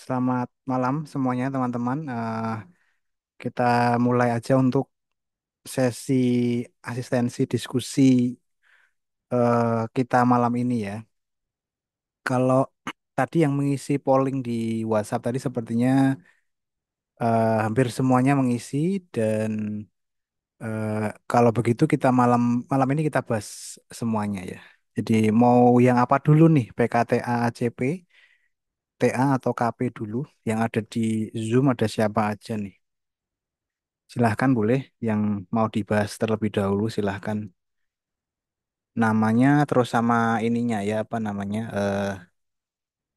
Selamat malam semuanya teman-teman. Kita mulai aja untuk sesi asistensi diskusi kita malam ini ya. Kalau tadi yang mengisi polling di WhatsApp tadi sepertinya hampir semuanya mengisi dan eh, kalau begitu kita malam malam ini kita bahas semuanya ya. Jadi mau yang apa dulu nih? PKTA, ACP, TA atau KP dulu? Yang ada di Zoom ada siapa aja nih? Silahkan boleh yang mau dibahas terlebih dahulu silahkan namanya terus sama ininya ya apa namanya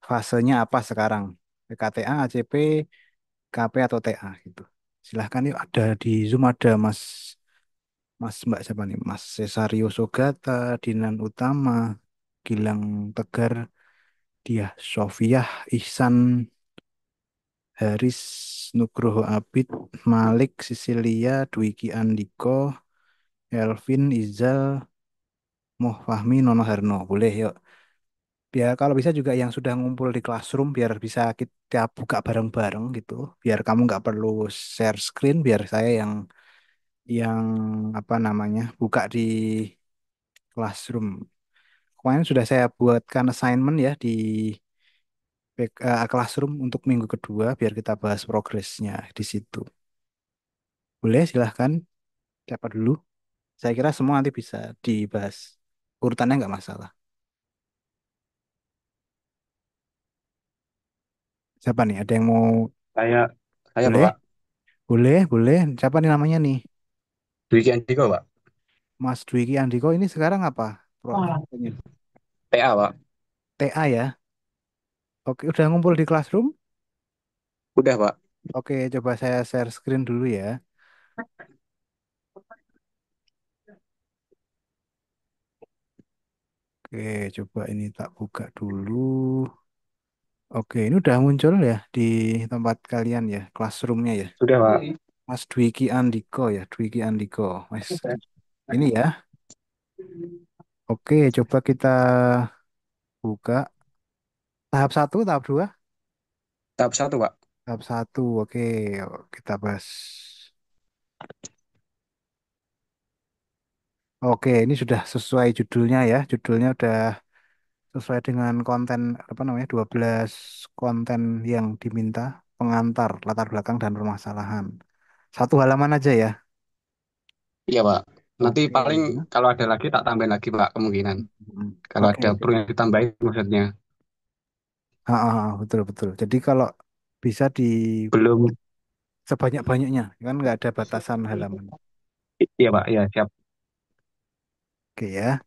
fasenya apa sekarang PKTA, ACP, KP atau TA gitu. Silahkan yuk ada di Zoom ada Mas Mas Mbak siapa nih Mas Cesario Sogata, Dinan Utama, Gilang Tegar, Diah Sofiah, Ihsan, Haris, Nugroho Abid, Malik, Sisilia, Dwiki Andiko, Elvin, Izal, Moh Fahmi, Nono Herno. Boleh yuk. Biar kalau bisa juga yang sudah ngumpul di classroom biar bisa kita buka bareng-bareng gitu. Biar kamu nggak perlu share screen, biar saya yang apa namanya buka di classroom. Kemarin sudah saya buatkan assignment ya di classroom untuk minggu kedua biar kita bahas progresnya di situ. Boleh silahkan. Siapa dulu? Saya kira semua nanti bisa dibahas. Urutannya nggak masalah. Siapa nih? Ada yang mau? Saya saya Boleh? Bapak Boleh, boleh. Siapa nih namanya nih? Dwiki Andiko Pak. Mas Dwiki Andiko ini sekarang apa? Profesinya? TA Pak. TA ya? Oke, udah ngumpul di classroom? Udah Pak. Oke, coba saya share screen dulu ya. Oke, coba ini tak buka dulu. Oke, ini udah muncul ya di tempat kalian ya, classroomnya ya. Sudah Pak. Mas Dwiki Andiko ya, Dwiki Andiko. Mas, ini ya. Oke, coba kita buka. Tahap satu, tahap dua, Tahap satu Pak. tahap satu. Oke, kita bahas. Oke, ini sudah sesuai judulnya ya. Judulnya udah sesuai dengan konten apa namanya 12 konten yang diminta pengantar latar belakang dan permasalahan. Satu halaman aja ya. Iya Pak. Nanti Oke. paling kalau ada lagi tak tambahin lagi Pak kemungkinan. Hmm. Kalau Oke. ada perlu yang ditambahin maksudnya. Betul betul. Jadi kalau bisa di Belum. sebanyak-banyaknya kan nggak ada batasan halaman. Iya Pak. Iya siap. Oke ya.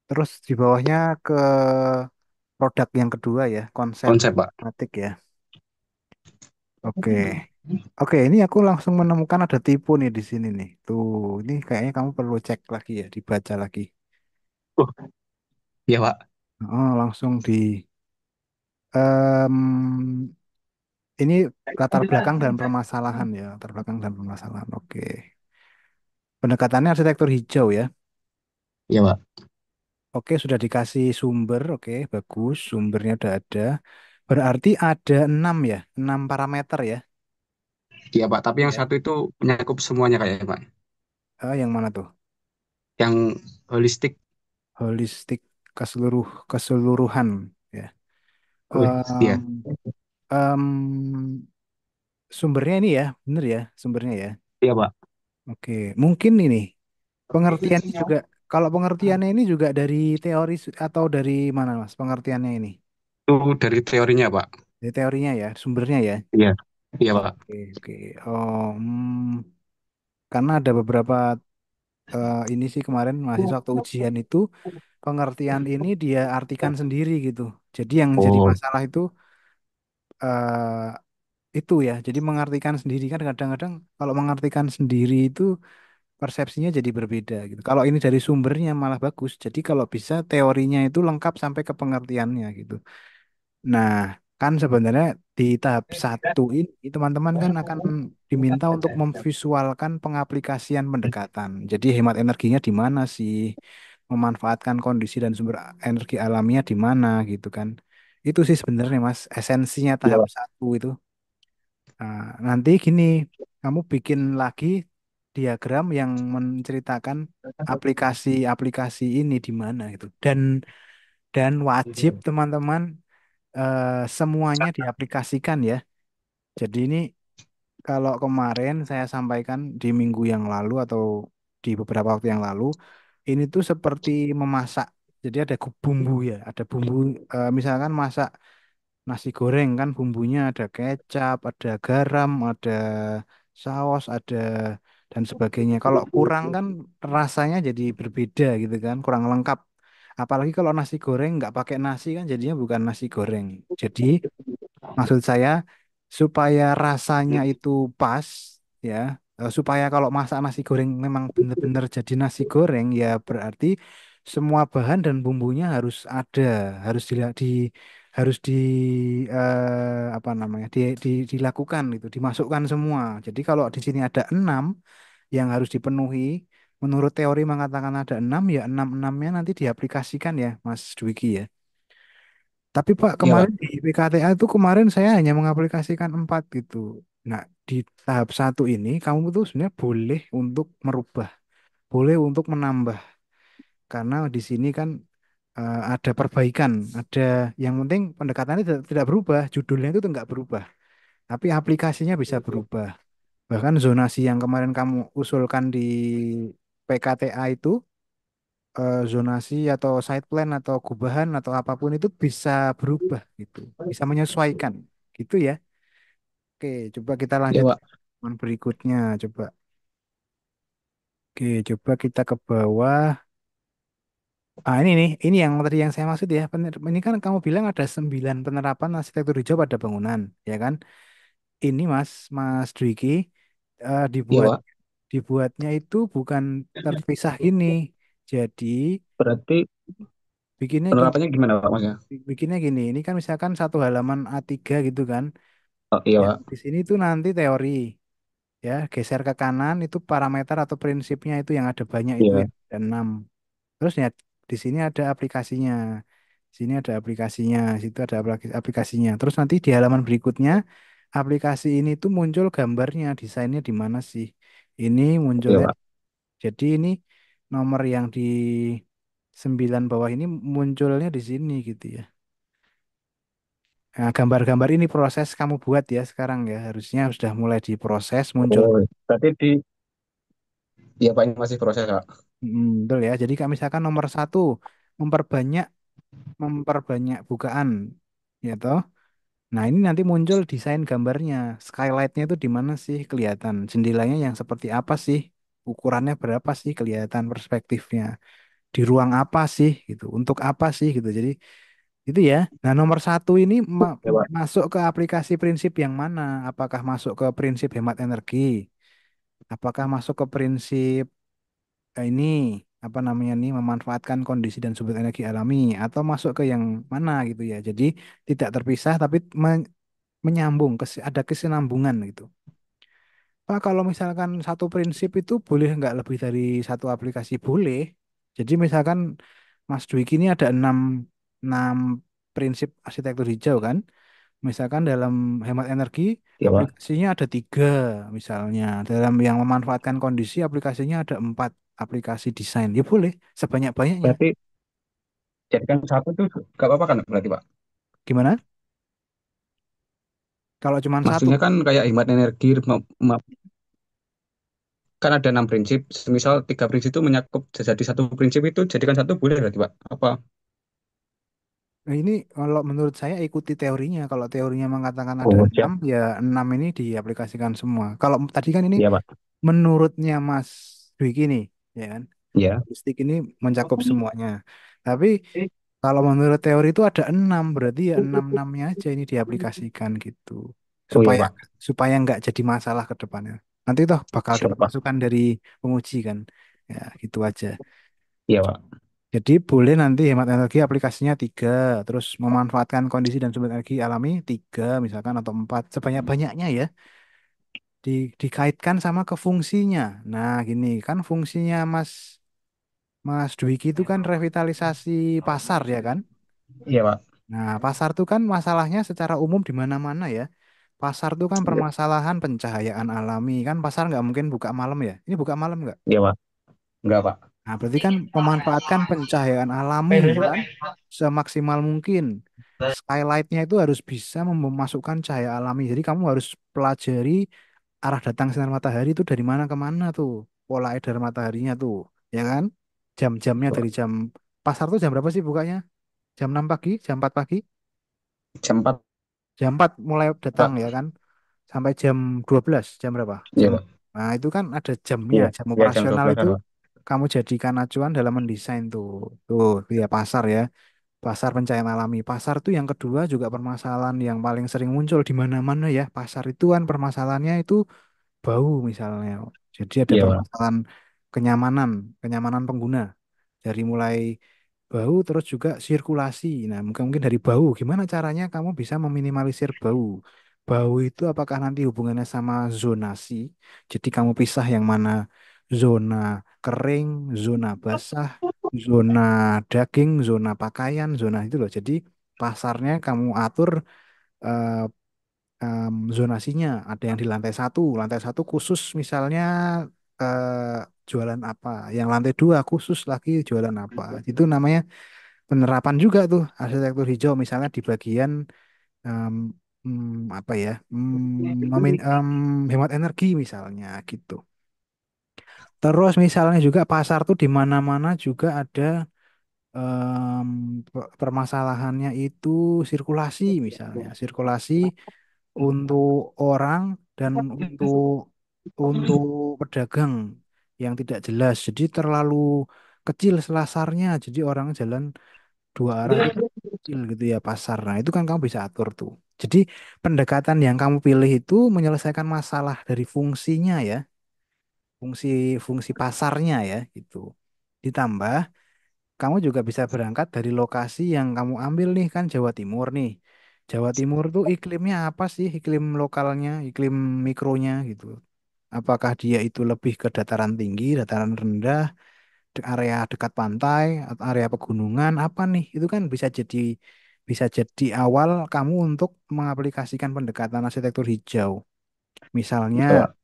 Terus di bawahnya ke produk yang kedua ya, konsep Konsep Pak. matik ya. Oke. Oke, ini aku langsung menemukan ada tipu nih di sini nih. Tuh, ini kayaknya kamu perlu cek lagi ya, dibaca lagi. Oh iya Pak. Oh, langsung di ini latar belakang dan permasalahan ya, latar belakang dan permasalahan. Oke. Pendekatannya arsitektur hijau ya. Iya Pak. Oke, sudah dikasih sumber. Oke, bagus. Sumbernya udah ada. Berarti ada 6 ya, 6 parameter ya. Iya Pak. Tapi yang Ya. satu itu menyakup semuanya kayaknya Pak. Yang mana tuh? Yang holistik. Holistik keseluruhan ya. Oh iya. Em, em, Sumbernya ini ya, bener ya, sumbernya ya. Iya Pak. Oke, mungkin ini pengertiannya juga. Kalau pengertiannya ini juga dari teori atau dari mana, Mas? Pengertiannya ini Itu dari teorinya Pak. dari teorinya ya, sumbernya ya. Iya. Iya Pak. Oke, oke. Oh, karena ada beberapa ini sih kemarin mahasiswa waktu ujian itu pengertian ini dia artikan sendiri gitu. Jadi yang jadi Oh. masalah itu ya. Jadi mengartikan sendiri kan kadang-kadang kalau mengartikan sendiri itu persepsinya jadi berbeda gitu. Kalau ini dari sumbernya malah bagus. Jadi kalau bisa teorinya itu lengkap sampai ke pengertiannya gitu. Nah, kan sebenarnya di tahap satu ini teman-teman kan akan diminta untuk memvisualkan pengaplikasian pendekatan. Jadi hemat energinya di mana sih? Memanfaatkan kondisi dan sumber energi alamnya di mana gitu kan. Itu sih sebenarnya Mas, esensinya Iya, tahap Pak. satu itu. Nah, nanti gini, kamu bikin lagi diagram yang menceritakan aplikasi-aplikasi ini di mana itu. Dan wajib teman-teman semuanya diaplikasikan ya. Jadi ini kalau kemarin saya sampaikan di minggu yang lalu atau di beberapa waktu yang lalu, ini tuh seperti memasak. Jadi ada bumbu ya, ada bumbu misalkan masak nasi goreng kan bumbunya ada kecap, ada garam, ada saus, ada dan sebagainya. Kalau kurang kan rasanya jadi berbeda gitu kan, kurang lengkap. Apalagi kalau nasi goreng nggak pakai nasi kan jadinya bukan nasi goreng. Jadi maksud saya supaya rasanya itu pas ya, supaya kalau masak nasi goreng memang benar-benar jadi nasi goreng ya berarti semua bahan dan bumbunya harus ada, harus harus apa namanya dilakukan itu, dimasukkan semua. Jadi kalau di sini ada 6 yang harus dipenuhi, menurut teori mengatakan ada 6 ya enam-enamnya nanti diaplikasikan ya Mas Dwiki ya. Tapi Pak, Iya, kemarin Pak. di PKTA itu kemarin saya hanya mengaplikasikan 4 gitu. Nah, di tahap satu ini kamu tuh sebenarnya boleh untuk merubah, boleh untuk menambah. Karena di sini kan ada perbaikan, ada yang penting pendekatannya tidak berubah, judulnya itu nggak berubah. Tapi aplikasinya bisa berubah. Bahkan zonasi yang kemarin kamu usulkan di PKTA itu, zonasi atau side plan atau gubahan atau apapun itu bisa berubah gitu, bisa menyesuaikan gitu ya. Oke, coba kita Iya, lanjut Pak. yang berikutnya. Coba, oke, coba kita ke bawah. Ah, ini nih, ini yang tadi yang saya maksud ya. Ini kan kamu bilang ada 9 penerapan arsitektur hijau pada bangunan, ya kan? Ini Mas Dwiki eh, Iya, dibuat Pak. dibuatnya itu bukan terpisah gini. Jadi Berarti bikinnya gini, penerapannya gimana, Pak, Mas? bikinnya gini. Ini kan misalkan satu halaman A3 gitu kan. Oh, iya, Ya, Pak. di sini tuh nanti teori ya, geser ke kanan itu parameter atau prinsipnya itu yang ada banyak itu ya, Iya. ada 6. Terus ya di sini ada aplikasinya. Di sini ada aplikasinya, di situ ada aplikasinya. Terus nanti di halaman berikutnya aplikasi ini tuh muncul gambarnya, desainnya di mana sih? Ini Iya, munculnya. Pak. Jadi ini nomor yang di 9 bawah ini munculnya di sini gitu ya. Nah, gambar-gambar ini proses kamu buat ya sekarang ya. Harusnya sudah mulai diproses muncul. Oh, berarti iya, Pak, ini masih proses, Pak. Betul ya. Jadi kalau misalkan nomor satu memperbanyak memperbanyak bukaan, ya toh. Nah ini nanti muncul desain gambarnya. Skylightnya itu di mana sih kelihatan? Jendelanya yang seperti apa sih? Ukurannya berapa sih kelihatan perspektifnya? Di ruang apa sih gitu? Untuk apa sih gitu? Jadi itu ya. Nah nomor satu ini Iya, Pak. masuk ke aplikasi prinsip yang mana? Apakah masuk ke prinsip hemat energi? Apakah masuk ke prinsip ini apa namanya nih memanfaatkan kondisi dan sumber energi alami atau masuk ke yang mana gitu ya. Jadi tidak terpisah tapi menyambung ada kesinambungan gitu. Pak kalau misalkan satu prinsip itu boleh nggak lebih dari satu aplikasi boleh. Jadi misalkan Mas Dwiki ini ada 6 prinsip arsitektur hijau kan. Misalkan dalam hemat energi Iya, Pak. aplikasinya ada 3 misalnya. Dalam yang memanfaatkan kondisi aplikasinya ada 4 aplikasi desain. Ya boleh sebanyak-banyaknya. Berarti jadikan satu tuh gak apa-apa kan berarti, Pak? Gimana? Kalau cuma satu, Maksudnya kan kayak hemat energi, kan ada 6 prinsip. Misal 3 prinsip itu menyakup jadi satu prinsip itu jadikan satu boleh berarti, Pak? Apa? nah ini kalau menurut saya ikuti teorinya. Kalau teorinya mengatakan ada Oh, 6 siap. ya 6 ini diaplikasikan semua. Kalau tadi kan ini Iya, Pak. menurutnya Mas Dwiki nih, ya kan? Iya. Logistik ini mencakup semuanya. Tapi kalau menurut teori itu ada 6 berarti ya enam-enamnya aja ini diaplikasikan gitu. Oh, iya, Supaya Pak. supaya nggak jadi masalah ke depannya. Nanti toh bakal Siap, dapat Pak. masukan dari penguji kan. Ya, gitu aja. Iya, Pak. Jadi boleh nanti hemat energi aplikasinya 3, terus memanfaatkan kondisi dan sumber energi alami 3 misalkan atau 4 sebanyak-banyaknya ya. Dikaitkan sama ke fungsinya. Nah, gini kan fungsinya Mas Dwiki itu kan revitalisasi pasar ya kan? Iya, Pak. Nah, pasar tuh kan masalahnya secara umum di mana-mana ya. Pasar tuh kan Iya, permasalahan pencahayaan alami kan pasar nggak mungkin buka malam ya. Ini buka malam nggak? iya, Pak. Enggak, Pak. Nah, berarti kan memanfaatkan pencahayaan alami kan semaksimal mungkin. Skylightnya itu harus bisa memasukkan cahaya alami. Jadi kamu harus pelajari arah datang sinar matahari itu dari mana ke mana tuh. Pola edar mataharinya tuh, ya kan? Jam-jamnya dari jam pasar tuh jam berapa sih bukanya? Jam 6 pagi, jam 4 pagi, Jam 4, jam 4 mulai datang ya Pak. kan? Sampai jam 12 jam berapa? Iya, Jam. Pak. Nah, itu kan ada jamnya, Iya, jam iya jam operasional 12 itu kan, Pak. kamu jadikan acuan dalam mendesain tuh. Tuh, itu ya pasar ya. Pasar pencahayaan alami. Pasar tuh yang kedua juga permasalahan yang paling sering muncul di mana-mana ya. Pasar itu kan permasalahannya itu bau misalnya. Jadi ada Iya, Pak. permasalahan kenyamanan, kenyamanan pengguna. Dari mulai bau terus juga sirkulasi. Nah, mungkin mungkin dari bau, gimana caranya kamu bisa meminimalisir bau? Bau itu apakah nanti hubungannya sama zonasi? Jadi kamu pisah yang mana zona kering, zona basah, zona daging, zona pakaian, zona itu loh. Jadi pasarnya kamu atur eh, zonasinya. Ada yang di lantai satu khusus misalnya jualan apa, yang lantai dua khusus lagi jualan apa. Itu namanya penerapan juga tuh arsitektur hijau misalnya di bagian em, apa ya hemat energi misalnya gitu. Terus misalnya juga pasar tuh di mana-mana juga ada permasalahannya itu sirkulasi misalnya sirkulasi untuk orang dan untuk pedagang yang tidak jelas. Jadi terlalu kecil selasarnya. Jadi orang jalan dua arah itu kecil gitu ya pasar. Nah, itu kan kamu bisa atur tuh. Jadi pendekatan yang kamu pilih itu menyelesaikan masalah dari fungsinya ya, fungsi fungsi pasarnya ya gitu. Ditambah kamu juga bisa berangkat dari lokasi yang kamu ambil nih kan Jawa Timur nih. Jawa Timur tuh iklimnya apa sih? Iklim lokalnya, iklim mikronya gitu. Apakah dia itu lebih ke dataran tinggi, dataran rendah, area dekat pantai, atau area pegunungan, apa nih? Itu kan bisa jadi awal kamu untuk mengaplikasikan pendekatan arsitektur hijau. Misalnya, Iya, Pak.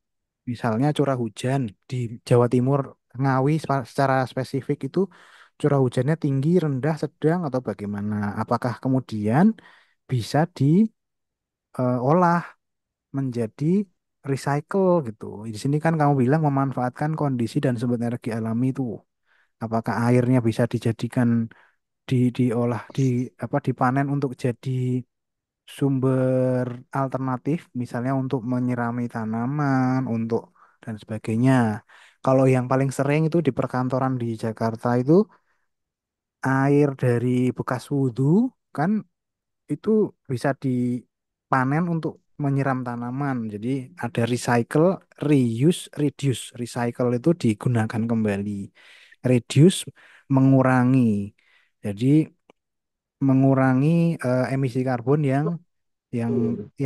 misalnya curah hujan di Jawa Timur, Ngawi secara spesifik itu curah hujannya tinggi, rendah, sedang atau bagaimana? Apakah kemudian bisa diolah menjadi recycle gitu. Di sini kan kamu bilang memanfaatkan kondisi dan sumber energi alami itu. Apakah airnya bisa dijadikan diolah apa dipanen untuk jadi sumber alternatif, misalnya untuk menyirami tanaman, untuk dan sebagainya. Kalau yang paling sering itu di perkantoran di Jakarta itu air dari bekas wudhu kan itu bisa dipanen untuk menyiram tanaman. Jadi ada recycle, reuse, reduce. Recycle itu digunakan kembali. Reduce mengurangi. Jadi mengurangi emisi karbon yang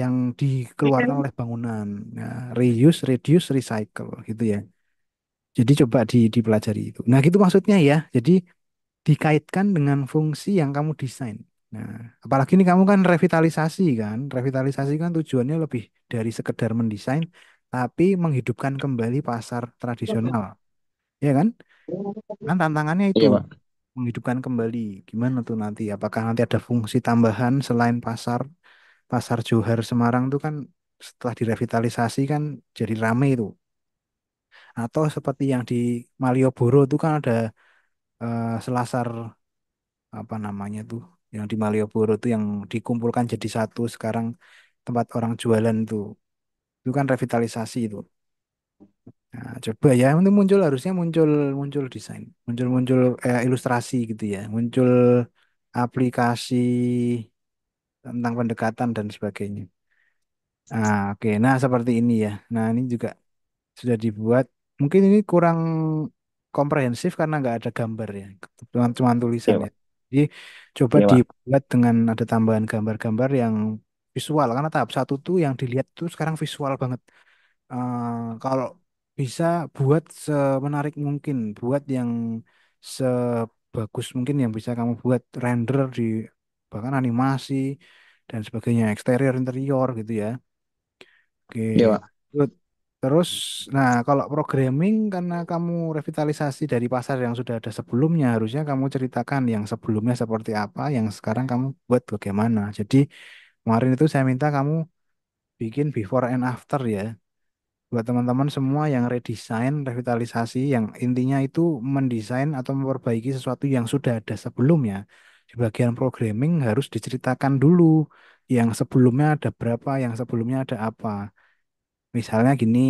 yang dikeluarkan oleh bangunan. Nah, reuse, reduce, recycle gitu ya. Jadi coba dipelajari itu. Nah, gitu maksudnya ya. Jadi dikaitkan dengan fungsi yang kamu desain. Nah, apalagi ini kamu kan revitalisasi kan. Revitalisasi kan tujuannya lebih dari sekedar mendesain, tapi menghidupkan kembali pasar tradisional. Ya kan? Kan tantangannya itu Iya, Pak. menghidupkan kembali. Gimana tuh nanti? Apakah nanti ada fungsi tambahan selain pasar Johar Semarang tuh kan setelah direvitalisasi kan jadi rame itu. Atau seperti yang di Malioboro itu kan ada selasar apa namanya tuh yang di Malioboro tuh yang dikumpulkan jadi satu sekarang tempat orang jualan tuh itu kan revitalisasi itu. Nah, coba ya untuk muncul harusnya muncul muncul desain muncul muncul ilustrasi gitu ya muncul aplikasi tentang pendekatan dan sebagainya. Nah, oke. Nah, seperti ini ya. Nah, ini juga sudah dibuat. Mungkin ini kurang komprehensif karena nggak ada gambar ya. Cuma tulisan Iya, ya. Pak. Jadi coba Iya, Pak. dibuat dengan ada tambahan gambar-gambar yang visual. Karena tahap satu tuh yang dilihat tuh sekarang visual banget. Kalau bisa buat semenarik mungkin. Buat yang sebagus mungkin yang bisa kamu buat render di bahkan animasi dan sebagainya, eksterior, interior gitu ya. Oke. Iya, Pak. Good. Terus, nah kalau programming karena kamu revitalisasi dari pasar yang sudah ada sebelumnya, harusnya kamu ceritakan yang sebelumnya seperti apa, yang sekarang kamu buat bagaimana. Jadi kemarin itu saya minta kamu bikin before and after ya. Buat teman-teman semua yang redesign, revitalisasi, yang intinya itu mendesain atau memperbaiki sesuatu yang sudah ada sebelumnya. Di bagian programming harus diceritakan dulu yang sebelumnya ada berapa, yang sebelumnya ada apa. Misalnya gini,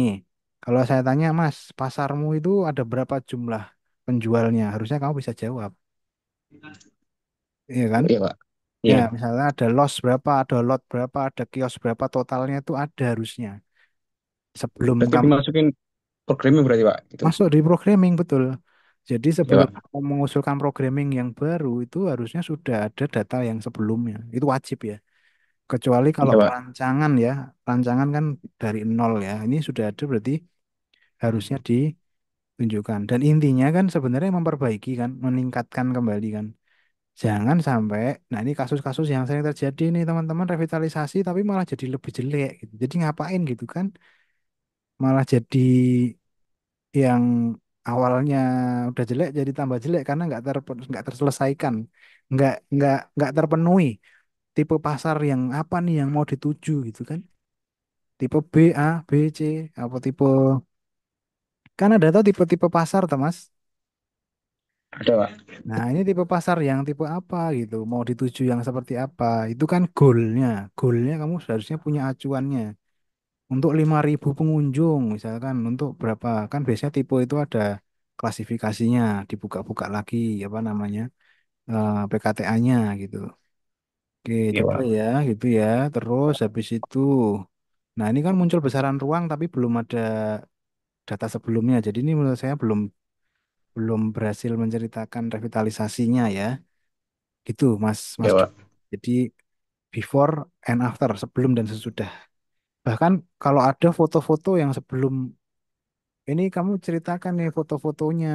kalau saya tanya, Mas, pasarmu itu ada berapa jumlah penjualnya? Harusnya kamu bisa jawab, iya kan? Iya, Pak. Ya, Iya. misalnya ada loss berapa, ada lot berapa, ada kios berapa, totalnya itu ada harusnya. Sebelum Berarti kamu dimasukin programming berarti, Pak. Itu. masuk di programming, betul. Jadi Iya, sebelum Pak. kamu mengusulkan programming yang baru, itu harusnya sudah ada data yang sebelumnya. Itu wajib ya. Kecuali kalau Iya, Pak. perancangan ya, perancangan kan dari nol ya. Ini sudah ada berarti harusnya ditunjukkan. Dan intinya kan sebenarnya memperbaiki kan, meningkatkan kembali kan. Jangan sampai, nah ini kasus-kasus yang sering terjadi nih teman-teman revitalisasi tapi malah jadi lebih jelek gitu. Jadi ngapain gitu kan? Malah jadi yang awalnya udah jelek jadi tambah jelek karena nggak terselesaikan, nggak terpenuhi tipe pasar yang apa nih yang mau dituju gitu kan? Tipe B, A, B, C, apa tipe kan ada tuh tipe-tipe pasar tuh Mas. Ada, Pak. Nah, ini tipe pasar yang tipe apa gitu, mau dituju yang seperti apa, itu kan goalnya. Goalnya kamu seharusnya punya acuannya. Untuk 5.000 pengunjung, misalkan, untuk berapa, kan biasanya tipe itu ada klasifikasinya, dibuka-buka lagi, apa namanya, PKTA-nya gitu. Oke, Iya, coba Pak. ya, gitu ya. Terus habis itu, nah ini kan muncul besaran ruang, tapi belum ada data sebelumnya. Jadi ini menurut saya belum belum berhasil menceritakan revitalisasinya ya. Gitu, Mas Mas Iya, Dwi. Pak. Jadi before and after, sebelum dan sesudah. Bahkan kalau ada foto-foto yang sebelum ini kamu ceritakan nih foto-fotonya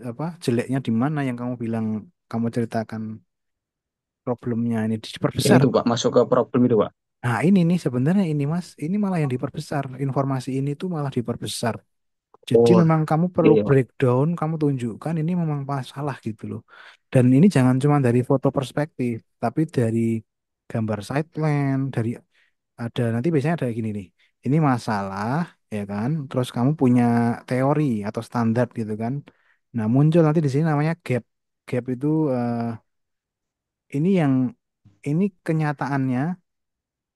apa jeleknya di mana yang kamu bilang kamu ceritakan problemnya ini Yang diperbesar. itu, Pak. Masuk ke problem itu, Pak. Nah, ini nih sebenarnya ini Mas, ini malah yang diperbesar. Informasi ini tuh malah diperbesar. Jadi Oh, memang kamu iya, perlu iya, Pak. breakdown, kamu tunjukkan ini memang masalah gitu loh. Dan ini jangan cuma dari foto perspektif, tapi dari gambar side plan, dari ada nanti biasanya ada gini nih. Ini masalah, ya kan? Terus kamu punya teori atau standar gitu kan. Nah, muncul nanti di sini namanya gap. Gap itu ini yang ini kenyataannya,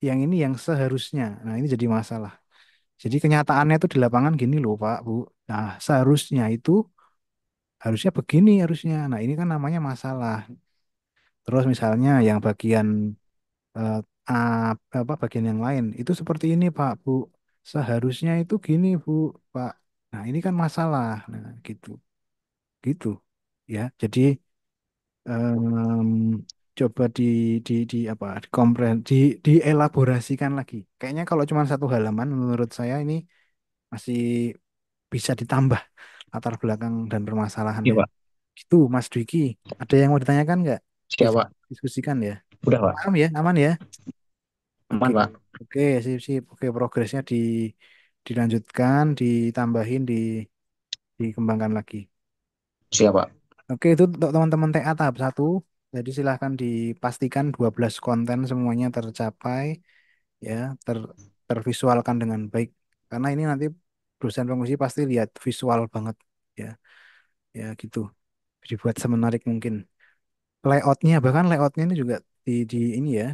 yang ini yang seharusnya. Nah, ini jadi masalah. Jadi kenyataannya itu di lapangan gini loh, Pak, Bu. Nah, seharusnya itu harusnya begini harusnya. Nah, ini kan namanya masalah. Terus misalnya yang bagian eh, A, apa bagian yang lain itu seperti ini Pak Bu, seharusnya itu gini Bu Pak. Nah ini kan masalah, nah gitu gitu ya. Jadi em, coba di apa dielaborasikan lagi. Kayaknya kalau cuma satu halaman menurut saya ini masih bisa ditambah latar belakang dan Iya, permasalahannya. Pak. Gitu Mas Dwiki. Ada yang mau ditanyakan nggak? Siap, Pak. Diskusikan ya. Udah, Pak. Paham ya, aman ya. Oke, Aman, Pak. oke, sip, sip. Oke, progresnya dilanjutkan, ditambahin, dikembangkan lagi. Siap, Pak. Oke, itu untuk teman-teman TA tahap satu. Jadi silahkan dipastikan 12 konten semuanya tercapai, ya, tervisualkan dengan baik. Karena ini nanti dosen penguji pasti lihat visual banget, ya, ya gitu. Dibuat semenarik mungkin. Layoutnya, bahkan layoutnya ini juga di ini ya,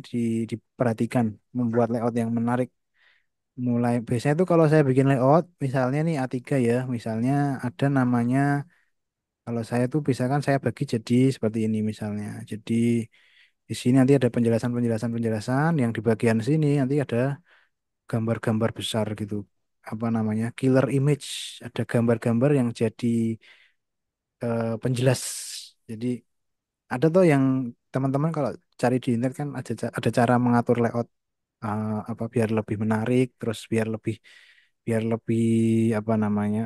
diperhatikan, membuat layout yang menarik. Mulai biasanya tuh kalau saya bikin layout, misalnya nih A3 ya, misalnya ada namanya, kalau saya tuh misalkan saya bagi jadi seperti ini misalnya. Jadi di sini nanti ada penjelasan-penjelasan-penjelasan, yang di bagian sini nanti ada gambar-gambar besar gitu. Apa namanya? Killer image, ada gambar-gambar yang jadi penjelas. Jadi ada tuh yang teman-teman kalau cari di internet kan ada cara mengatur layout apa biar lebih menarik, terus biar lebih apa namanya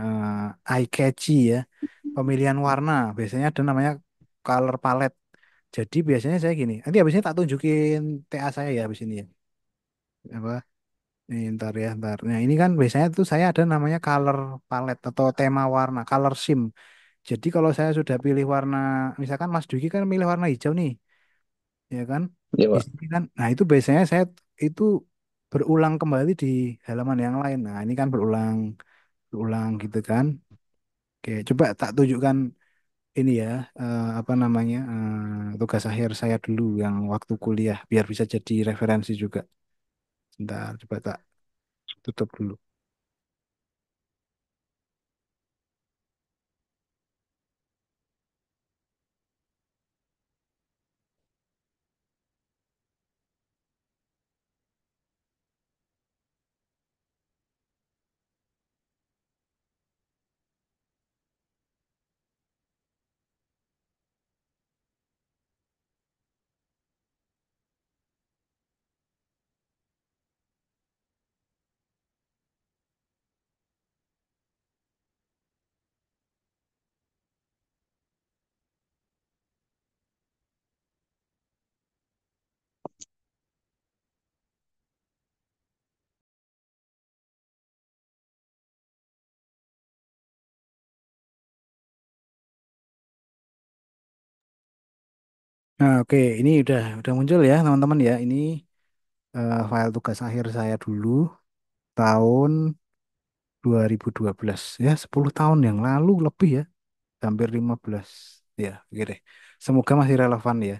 eye catchy ya. Pemilihan warna biasanya ada namanya color palette. Jadi biasanya saya gini, nanti habis ini tak tunjukin TA saya ya habis ini ya. Apa? Ini ntar ya, ntar. Nah ini kan biasanya tuh saya ada namanya color palette atau tema warna, color scheme. Jadi kalau saya sudah pilih warna, misalkan Mas Duki kan milih warna hijau nih, ya kan? Iya, Di Pak. sini kan, nah itu biasanya saya itu berulang kembali di halaman yang lain. Nah ini kan berulang, berulang gitu kan. Oke, coba tak tunjukkan ini ya, apa namanya, tugas akhir saya dulu yang waktu kuliah, biar bisa jadi referensi juga. Sebentar, coba tak tutup dulu. Nah, oke, ini udah muncul ya teman-teman ya. Ini file tugas akhir saya dulu tahun 2012 ya, 10 tahun yang lalu lebih ya, hampir 15 ya, oke deh. Semoga masih relevan ya.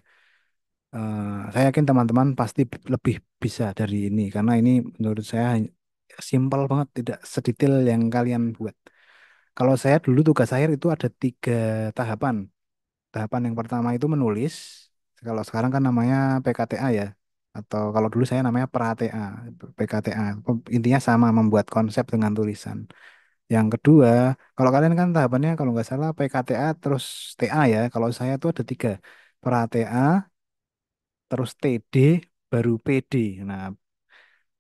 Saya yakin teman-teman pasti lebih bisa dari ini karena ini menurut saya simpel banget, tidak sedetail yang kalian buat. Kalau saya dulu tugas akhir itu ada 3 tahapan. Tahapan yang pertama itu menulis. Kalau sekarang kan namanya PKTA ya. Atau kalau dulu saya namanya PRATA, PKTA. Intinya sama, membuat konsep dengan tulisan. Yang kedua, kalau kalian kan tahapannya kalau nggak salah PKTA terus TA ya. Kalau saya tuh ada 3. PRATA, terus TD, baru PD. Nah,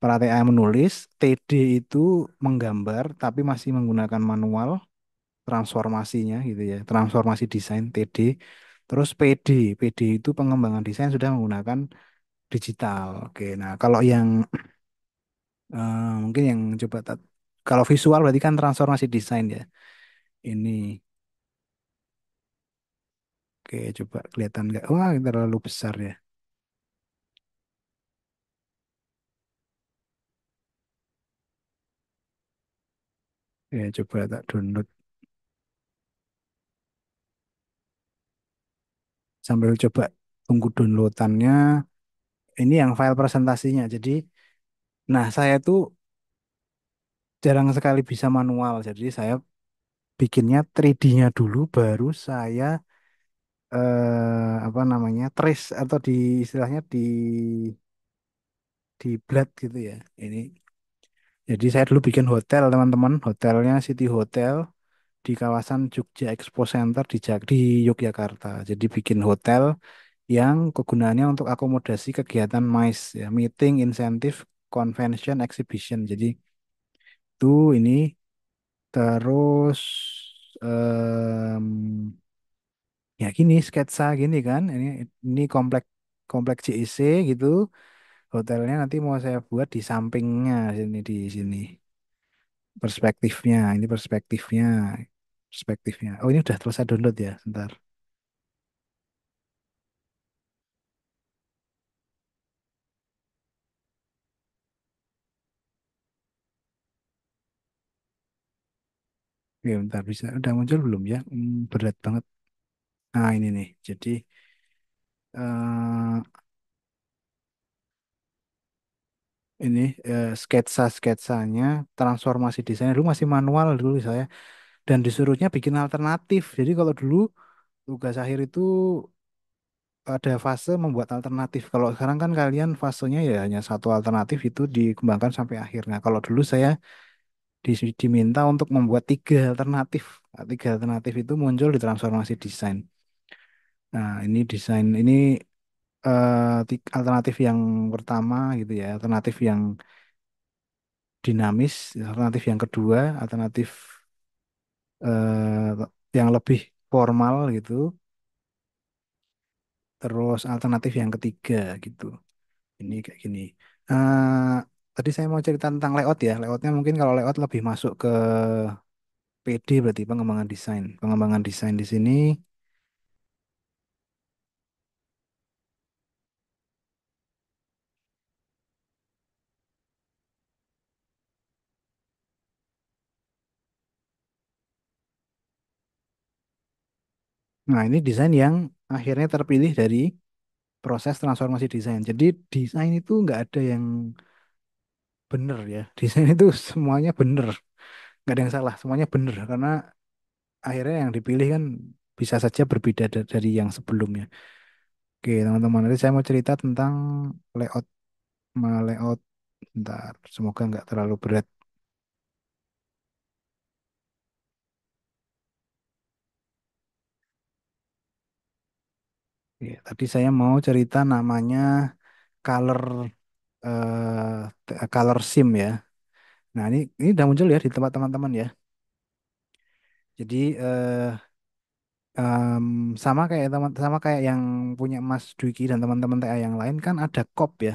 PRATA menulis, TD itu menggambar tapi masih menggunakan manual transformasinya gitu ya, transformasi desain TD. Terus PD, PD itu pengembangan desain sudah menggunakan digital. Oke, nah kalau yang mungkin yang coba kalau visual berarti kan transformasi desain ya. Ini, oke, coba kelihatan nggak? Wah, ini terlalu besar ya. Ya, coba tak download sambil coba tunggu downloadannya. Ini yang file presentasinya. Jadi, nah saya tuh jarang sekali bisa manual. Jadi saya bikinnya 3D-nya dulu, baru saya apa namanya, trace atau di istilahnya di blend gitu ya. Ini jadi saya dulu bikin hotel teman-teman, hotelnya City Hotel di kawasan Jogja Expo Center di Yogyakarta. Jadi bikin hotel yang kegunaannya untuk akomodasi kegiatan MICE ya, meeting, incentive, convention, exhibition. Jadi itu ini terus em, ya gini sketsa gini kan. Ini komplek komplek JIC gitu. Hotelnya nanti mau saya buat di sampingnya sini, di sini. Perspektifnya, ini perspektifnya. Perspektifnya. Oh, ini udah selesai download ya, sebentar. Oke, bentar bisa. Udah muncul belum ya? Berat banget. Nah, ini nih. Jadi eh ini sketsa-sketsanya, transformasi desain dulu masih manual dulu saya, dan disuruhnya bikin alternatif. Jadi kalau dulu tugas akhir itu ada fase membuat alternatif. Kalau sekarang kan kalian fasenya ya hanya satu alternatif itu dikembangkan sampai akhir. Nah, kalau dulu saya diminta untuk membuat 3 alternatif. Nah, 3 alternatif itu muncul di transformasi desain. Nah, ini desain ini alternatif yang pertama gitu ya, alternatif yang dinamis, alternatif yang kedua, alternatif yang lebih formal gitu. Terus alternatif yang ketiga gitu. Ini kayak gini. Eh tadi saya mau cerita tentang layout ya. Layoutnya mungkin kalau layout lebih masuk ke PD berarti pengembangan desain. Pengembangan desain di sini. Nah, ini desain yang akhirnya terpilih dari proses transformasi desain. Jadi desain itu nggak ada yang benar ya. Desain itu semuanya benar, nggak ada yang salah. Semuanya benar karena akhirnya yang dipilih kan bisa saja berbeda dari yang sebelumnya. Oke, teman-teman, nanti saya mau cerita tentang layout, layout. Bentar, semoga nggak terlalu berat. Ya, tadi saya mau cerita namanya color color sim ya. Nah, ini udah muncul ya di tempat teman-teman ya. Jadi em, sama kayak yang punya Mas Dwiki dan teman-teman TA yang lain kan ada kop ya,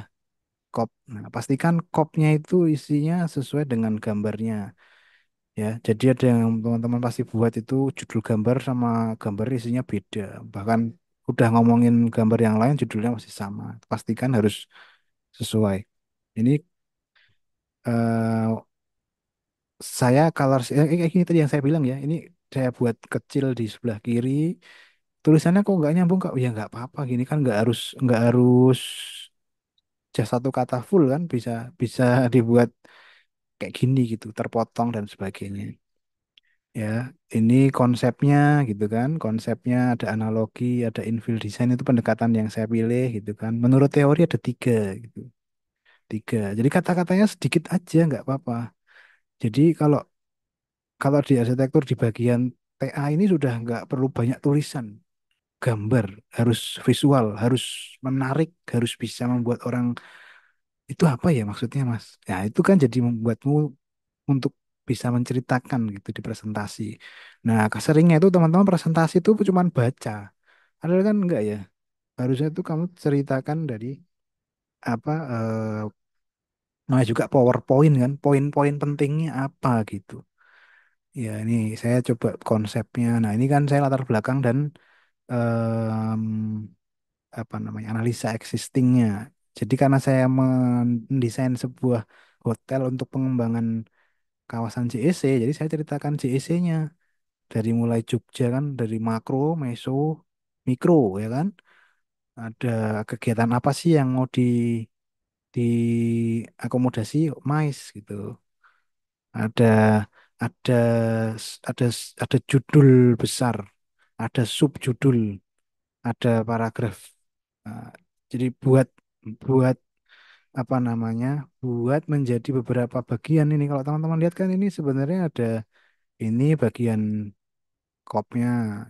kop. Nah, pastikan kopnya itu isinya sesuai dengan gambarnya ya. Jadi ada yang teman-teman pasti buat itu judul gambar sama gambar isinya beda. Bahkan udah ngomongin gambar yang lain judulnya masih sama. Pastikan harus sesuai. Ini eh, saya color ini tadi yang saya bilang ya. Ini saya buat kecil di sebelah kiri. Tulisannya kok nggak nyambung kak? Ya nggak apa-apa. Gini kan nggak harus satu kata full kan. Bisa bisa dibuat kayak gini gitu, terpotong dan sebagainya. Ya, ini konsepnya gitu kan. Konsepnya ada analogi, ada infill design itu pendekatan yang saya pilih gitu kan. Menurut teori ada tiga gitu. Tiga. Jadi kata-katanya sedikit aja nggak apa-apa. Jadi kalau kalau di arsitektur di bagian TA ini sudah nggak perlu banyak tulisan. Gambar harus visual, harus menarik, harus bisa membuat orang itu apa ya maksudnya Mas? Ya itu kan jadi membuatmu untuk bisa menceritakan gitu di presentasi. Nah, seringnya itu teman-teman presentasi itu cuma baca. Padahal kan enggak ya. Harusnya itu kamu ceritakan dari apa namanya juga PowerPoint kan, poin-poin pentingnya apa gitu. Ya, ini saya coba konsepnya. Nah, ini kan saya latar belakang dan em, apa namanya analisa existingnya. Jadi karena saya mendesain sebuah hotel untuk pengembangan kawasan JEC, jadi saya ceritakan JEC-nya dari mulai Jogja kan dari makro, meso, mikro ya kan. Ada kegiatan apa sih yang mau diakomodasi MICE gitu. Ada ada ada judul besar, ada subjudul, ada paragraf. Nah, jadi buat buat apa namanya? Buat menjadi beberapa bagian ini. Kalau teman-teman lihat kan ini sebenarnya ada ini bagian kopnya,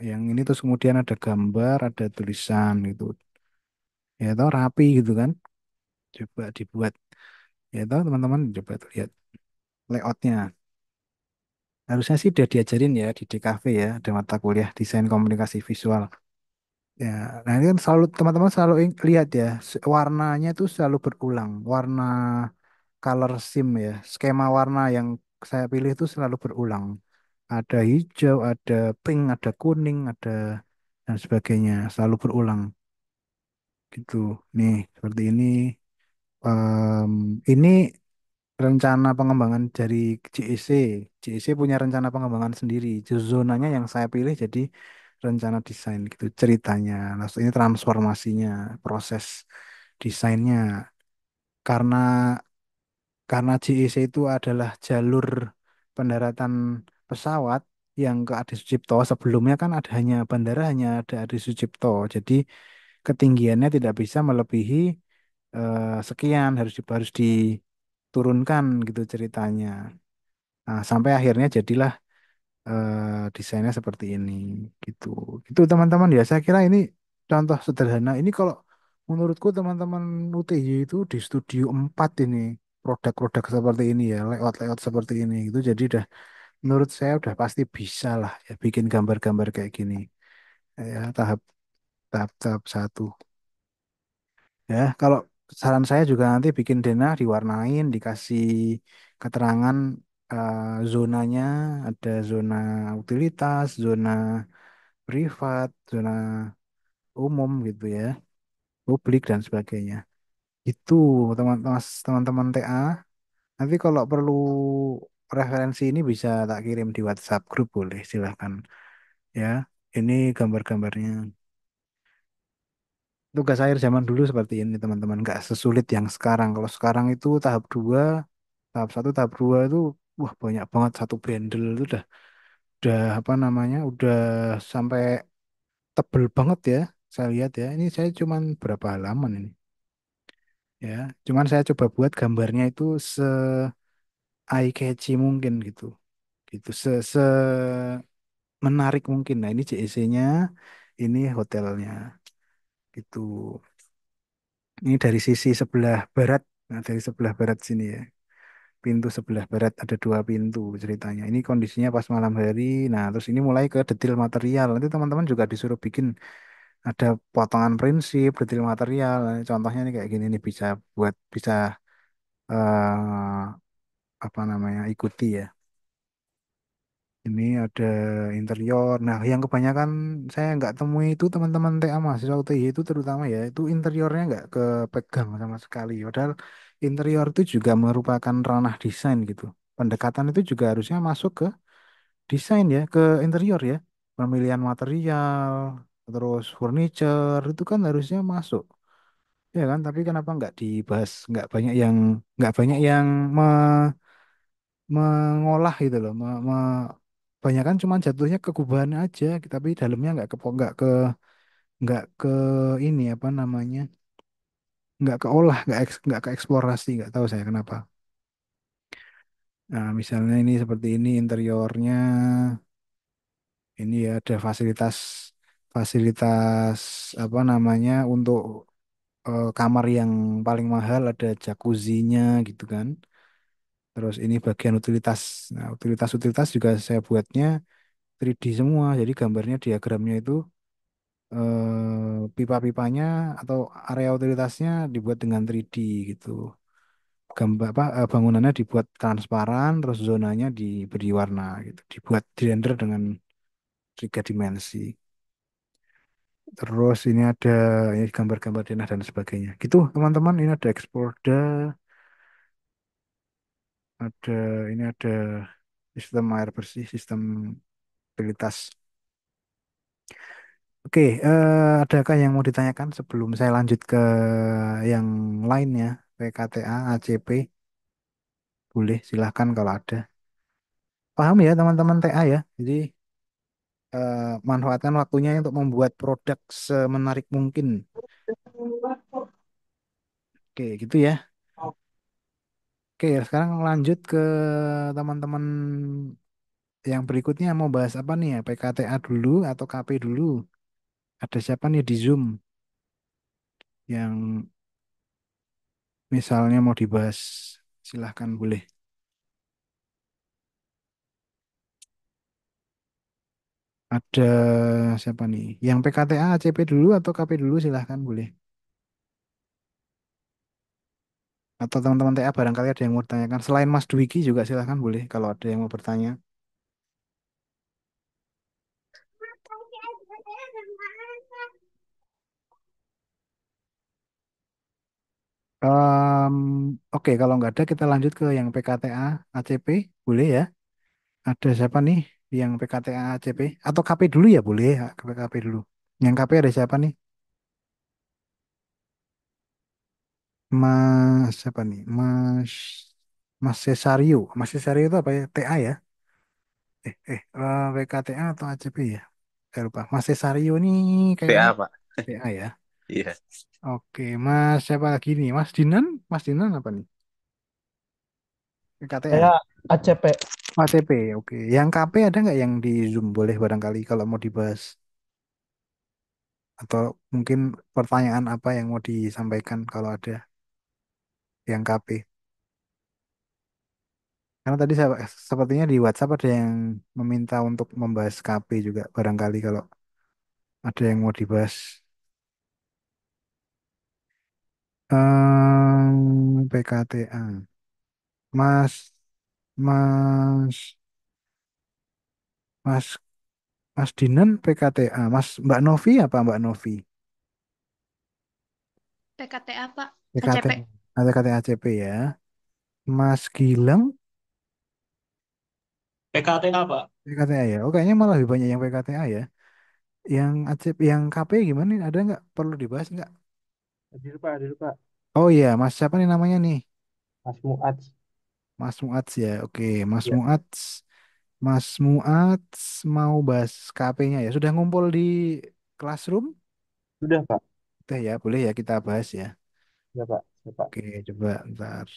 yang ini terus kemudian ada gambar, ada tulisan gitu. Ya toh rapi gitu kan. Coba dibuat. Ya toh teman-teman coba tuh lihat layoutnya. Harusnya sih udah diajarin ya di DKV ya, ada mata kuliah desain komunikasi visual. Ya, nah ini kan selalu teman-teman selalu lihat ya, warnanya itu selalu berulang. Warna color scheme ya, skema warna yang saya pilih itu selalu berulang. Ada hijau, ada pink, ada kuning, ada dan sebagainya, selalu berulang gitu. Nih, seperti ini. Ini rencana pengembangan dari JEC. JEC punya rencana pengembangan sendiri. Zonanya yang saya pilih jadi rencana desain gitu ceritanya. Nah, ini transformasinya, proses desainnya. Karena JEC itu adalah jalur pendaratan pesawat yang ke Adi Sucipto. Sebelumnya kan ada hanya bandara hanya ada Adi Sucipto. Jadi ketinggiannya tidak bisa melebihi sekian harus diturunkan gitu ceritanya. Nah, sampai akhirnya jadilah desainnya seperti ini gitu. Itu teman-teman ya, saya kira ini contoh sederhana. Ini kalau menurutku teman-teman UTY itu di Studio 4 ini produk-produk seperti ini ya, layout-layout seperti ini gitu. Jadi udah menurut saya udah pasti bisa lah ya bikin gambar-gambar kayak gini. Ya, tahap tahap-tahap satu. Ya, kalau saran saya juga nanti bikin denah diwarnain, dikasih keterangan zonanya, ada zona utilitas, zona privat, zona umum gitu ya, publik dan sebagainya. Itu teman-teman TA. Nanti kalau perlu referensi ini bisa tak kirim di WhatsApp grup boleh, silahkan ya. Ini gambar-gambarnya. Tugas akhir zaman dulu seperti ini teman-teman, nggak sesulit yang sekarang. Kalau sekarang itu tahap 2, tahap satu, tahap 2 itu wah banyak banget satu bundle itu udah apa namanya, udah sampai tebel banget ya. Saya lihat ya, ini saya cuman berapa halaman ini ya. Cuman saya coba buat gambarnya itu se eye catchy mungkin gitu. Gitu se menarik mungkin. Nah, ini JEC-nya, ini hotelnya gitu. Ini dari sisi sebelah barat. Nah, dari sebelah barat sini ya. Pintu sebelah barat ada dua pintu ceritanya. Ini kondisinya pas malam hari. Nah, terus ini mulai ke detail material. Nanti teman-teman juga disuruh bikin ada potongan prinsip, detail material. Nah, contohnya nih kayak gini nih bisa buat bisa apa namanya ikuti ya. Ini ada interior. Nah, yang kebanyakan saya nggak temui itu teman-teman TA mahasiswa UTY itu terutama ya, itu interiornya nggak kepegang sama sekali. Padahal interior itu juga merupakan ranah desain gitu. Pendekatan itu juga harusnya masuk ke desain ya, ke interior ya. Pemilihan material, terus furniture itu kan harusnya masuk. Ya kan, tapi kenapa nggak dibahas? Nggak banyak yang mengolah gitu loh, banyakan cuma jatuhnya ke kubahan aja, tapi dalamnya nggak ke ini apa namanya, nggak ke olah, nggak ke eksplorasi, nggak tahu saya kenapa. Nah, misalnya ini seperti ini interiornya, ini ya ada fasilitas fasilitas apa namanya untuk kamar yang paling mahal ada jacuzzinya gitu kan. Terus ini bagian utilitas. Nah, utilitas-utilitas juga saya buatnya 3D semua. Jadi gambarnya diagramnya itu pipa-pipanya atau area utilitasnya dibuat dengan 3D gitu. Gambar apa bangunannya dibuat transparan, terus zonanya diberi warna gitu. Dibuat dirender dengan 3 dimensi. Terus ini ada ini gambar-gambar denah dan sebagainya. Gitu, teman-teman. Ini ada Exploreda, ada ini ada sistem air bersih, sistem utilitas. Oke, adakah yang mau ditanyakan sebelum saya lanjut ke yang lainnya, PKTA, ACP? Boleh, silahkan kalau ada. Paham ya teman-teman TA ya? Jadi manfaatkan waktunya untuk membuat produk semenarik mungkin. Oke, gitu ya. Oke, sekarang lanjut ke teman-teman yang berikutnya mau bahas apa nih ya? PKTA dulu atau KP dulu? Ada siapa nih di Zoom yang misalnya mau dibahas? Silahkan boleh. Ada siapa nih? Yang PKTA, ACP dulu atau KP dulu silahkan boleh. Atau teman-teman TA barangkali ada yang mau ditanyakan. Selain Mas Dwiki juga silahkan boleh kalau ada yang mau bertanya. Em, oke, kalau nggak ada kita lanjut ke yang PKTA, ACP. Boleh ya? Ada siapa nih yang PKTA, ACP? Atau KP dulu ya boleh ya, ke KP dulu. Yang KP ada siapa nih? Mas siapa nih? Mas Cesario. Mas Cesario itu apa ya? TA ya? PKTA atau ACP ya? Saya lupa. Mas Cesario nih kayaknya TA, Pak. TA ya. Iya. Oke, Mas siapa lagi nih? Mas Dinan? Mas Dinan apa nih? PKTA Saya ya? ACP. ACP, oke. Yang KP ada nggak yang di Zoom boleh barangkali kalau mau dibahas? Atau mungkin pertanyaan apa yang mau disampaikan kalau ada yang KP? Karena tadi saya, sepertinya di WhatsApp ada yang meminta untuk membahas KP juga barangkali kalau ada yang mau dibahas. PKTA. Mas, Mas, Mas, Mas Dinan PKTA. Mbak Novi apa Mbak Novi? PKTA Pak. ACP. PKTA. Ada PKTA ACP ya. Mas Gilang PKTA, Pak. PKTA ya. Oh kayaknya malah lebih banyak yang PKTA ya. Yang ACP, yang KP gimana nih? Ada nggak? Perlu dibahas nggak? Hadir, Pak. Oh iya, Mas siapa nih namanya nih? Mas Muad. Mas Muats ya. Oke, Mas Ya, Muats. Mas Muats mau bahas KP-nya ya. Sudah ngumpul di classroom? sudah, Pak. Udah ya, boleh ya kita bahas ya. Ya, Pak. Ya, Pak. Oke, coba ntar.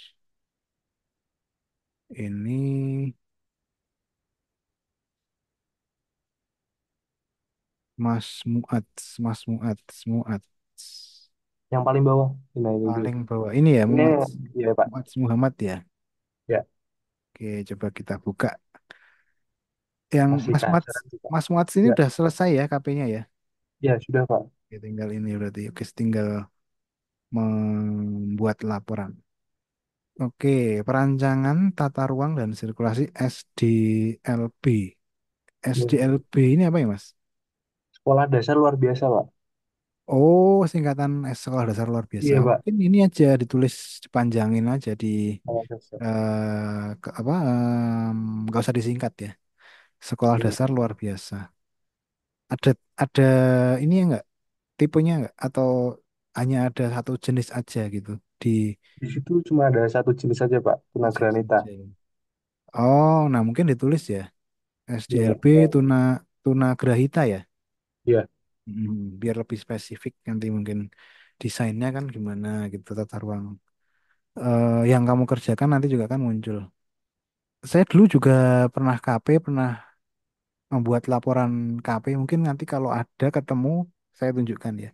Ini Mas Muats, Muats. Yang paling bawah. Ini dulu. Paling bawah. Ini ya, Ini, ya, Pak. Muats Muhammad ya. Ya, Oke, coba kita buka. Yang masih kasaran sih, Pak. Mas Muats ini Ya, udah selesai ya KP-nya ya. ya, sudah, Pak. Oke, tinggal ini berarti. Oke, tinggal membuat laporan. Oke, perancangan tata ruang dan sirkulasi SDLB. Ya. SDLB ini apa ya, Mas? Sekolah dasar luar biasa, Pak. Oh, singkatan sekolah dasar luar biasa. Iya, Pak. Mungkin ini aja ditulis dipanjangin aja di Sekolah dasar. apa? Nggak usah disingkat ya. Sekolah Iya. dasar luar biasa. Ada ada ini ya nggak? Tipenya nggak? Atau hanya ada satu jenis aja gitu di Di situ cuma ada satu jenis saja, Pak. jenis Tunagranita. aja ya. Oh, nah mungkin ditulis ya. Iya, Pak. SDLB tuna tuna grahita ya. Iya. Biar lebih spesifik nanti mungkin desainnya kan gimana gitu tata ruang. Yang kamu kerjakan nanti juga kan muncul. Saya dulu juga pernah KP, pernah membuat laporan KP. Mungkin nanti kalau ada ketemu saya tunjukkan ya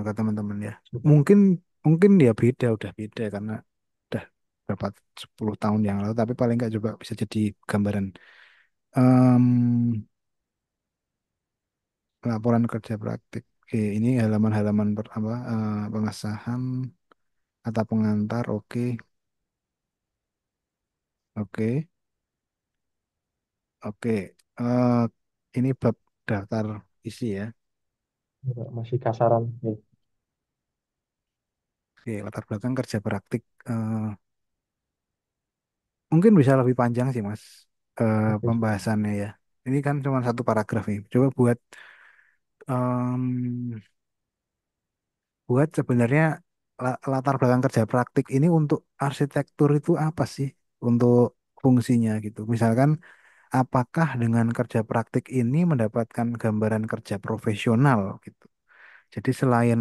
ke teman-teman ya. Mungkin mungkin ya beda, udah beda karena udah berapa 10 tahun yang lalu. Tapi paling nggak juga bisa jadi gambaran. Em, Laporan kerja praktik. Oke, ini halaman-halaman apa pengesahan kata pengantar. Oke, oke, oke. Eh, ini bab daftar isi ya. Iya, Pak. Masih kasaran. Ya. Oke, latar belakang kerja praktik. Mungkin bisa lebih panjang sih, Mas. Oke. Pembahasannya ya. Ini kan cuma satu paragraf nih. Coba em, buat sebenarnya latar belakang kerja praktik ini untuk arsitektur itu apa sih? Untuk fungsinya gitu. Misalkan apakah dengan kerja praktik ini mendapatkan gambaran kerja profesional gitu. Jadi selain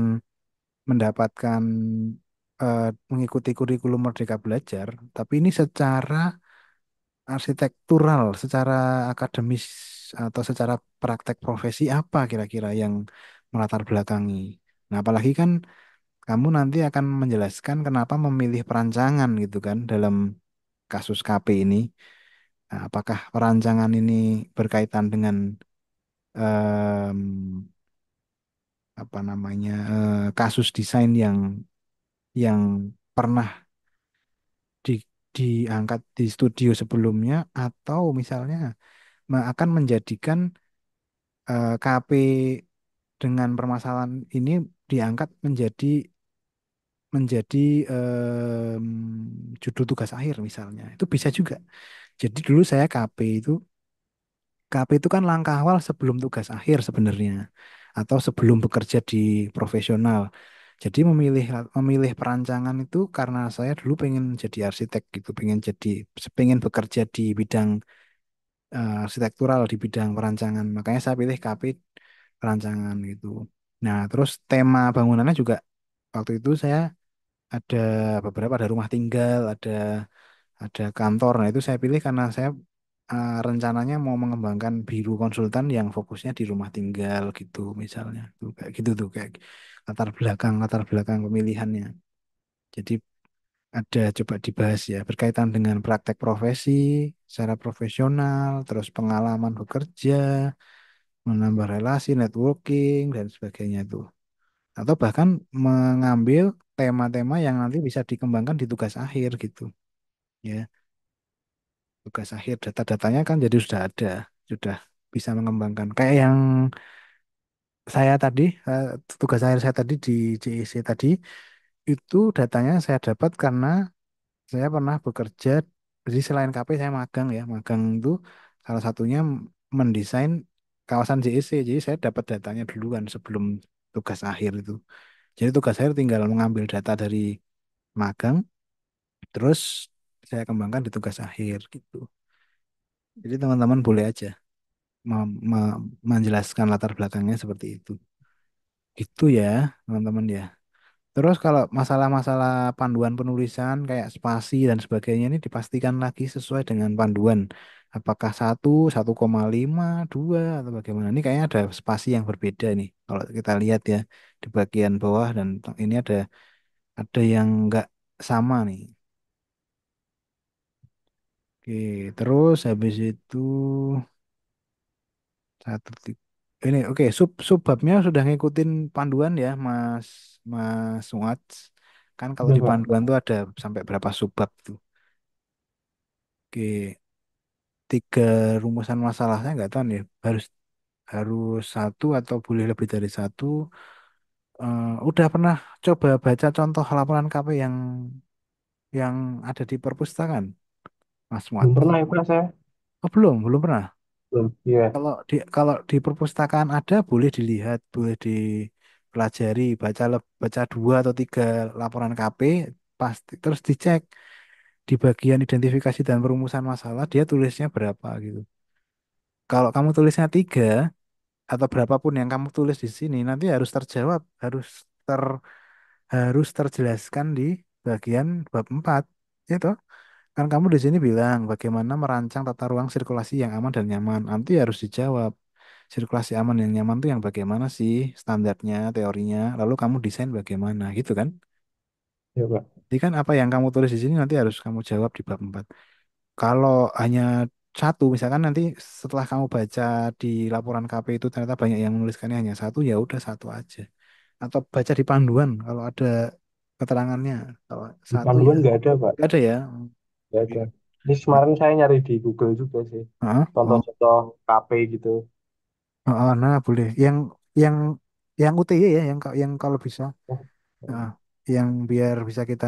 mendapatkan mengikuti kurikulum Merdeka Belajar, tapi ini secara arsitektural, secara akademis atau secara praktek profesi apa kira-kira yang melatar belakangi. Nah, apalagi kan kamu nanti akan menjelaskan kenapa memilih perancangan gitu kan dalam kasus KP ini. Nah, apakah perancangan ini berkaitan dengan em, apa namanya kasus desain yang pernah di, diangkat di studio sebelumnya atau misalnya akan menjadikan KP dengan permasalahan ini diangkat menjadi judul tugas akhir misalnya itu bisa juga. Jadi dulu saya KP itu kan langkah awal sebelum tugas akhir sebenarnya atau sebelum bekerja di profesional. Jadi memilih perancangan itu karena saya dulu pengen jadi arsitek gitu, pengen bekerja di bidang arsitektural di bidang perancangan. Makanya saya pilih KP perancangan gitu. Nah, terus tema bangunannya juga waktu itu saya ada ada rumah tinggal, ada kantor. Nah, itu saya pilih karena saya rencananya mau mengembangkan biru konsultan yang fokusnya di rumah tinggal gitu misalnya. Tuh, kayak gitu tuh kayak latar belakang pemilihannya. Jadi ada coba dibahas ya berkaitan dengan praktek profesi secara profesional, terus pengalaman bekerja, menambah relasi, networking dan sebagainya itu. atau bahkan mengambil tema-tema yang nanti bisa dikembangkan di tugas akhir gitu ya. Tugas akhir data-datanya kan jadi sudah ada, sudah bisa mengembangkan kayak yang saya tadi, tugas akhir saya tadi di JEC tadi itu datanya saya dapat karena saya pernah bekerja, jadi selain KP saya magang ya, magang itu salah satunya mendesain kawasan JEC, jadi saya dapat datanya duluan sebelum tugas akhir itu. Jadi tugas akhir tinggal mengambil data dari magang, terus saya kembangkan di tugas akhir gitu. Jadi teman-teman boleh aja menjelaskan latar belakangnya seperti itu. Gitu ya, teman-teman ya. Terus kalau masalah-masalah panduan penulisan kayak spasi dan sebagainya ini dipastikan lagi sesuai dengan panduan. Apakah 1,5, 2 atau bagaimana? Ini kayaknya ada spasi yang berbeda nih. Kalau kita lihat ya di bagian bawah dan ini ada yang enggak sama nih. Oke, terus habis itu satu ini oke, subbabnya sudah ngikutin panduan ya, Mas Suat. Kan kalau Udah, di Pak. panduan tuh ada sampai berapa subbab tuh. Oke, tiga rumusan masalahnya nggak tahu nih, harus harus satu atau boleh lebih dari satu. Udah pernah coba baca contoh laporan KP yang ada di perpustakaan, Mas Muat? Belum pernah ya, Pak, saya. Oh, belum pernah. Belum. Iya. Kalau di perpustakaan ada, boleh dilihat, boleh dipelajari, baca dua atau tiga laporan KP, pasti terus dicek di bagian identifikasi dan perumusan masalah dia tulisnya berapa gitu. Kalau kamu tulisnya tiga atau berapapun yang kamu tulis di sini nanti harus terjawab, harus terjelaskan di bagian bab 4. Itu kan kamu di sini bilang bagaimana merancang tata ruang sirkulasi yang aman dan nyaman. Nanti harus dijawab. Sirkulasi aman yang nyaman tuh yang bagaimana sih standarnya, teorinya, lalu kamu desain bagaimana gitu kan? Iya, Pak. Jadi kan apa yang kamu tulis di sini nanti harus kamu jawab di bab 4. Kalau hanya satu, misalkan nanti setelah kamu baca di laporan KP itu ternyata banyak yang menuliskannya hanya satu, ya udah satu aja. Atau baca di panduan kalau ada keterangannya. Kalau Di satu ya panduan nggak ada, Pak. nggak ada ya. Nggak ada. Ini kemarin saya nyari di Google juga sih. Heeh. Oh, Contoh-contoh KP gitu. nah boleh. Yang yang UTY ya, yang kalau bisa, Oh, Heeh. Yang biar bisa kita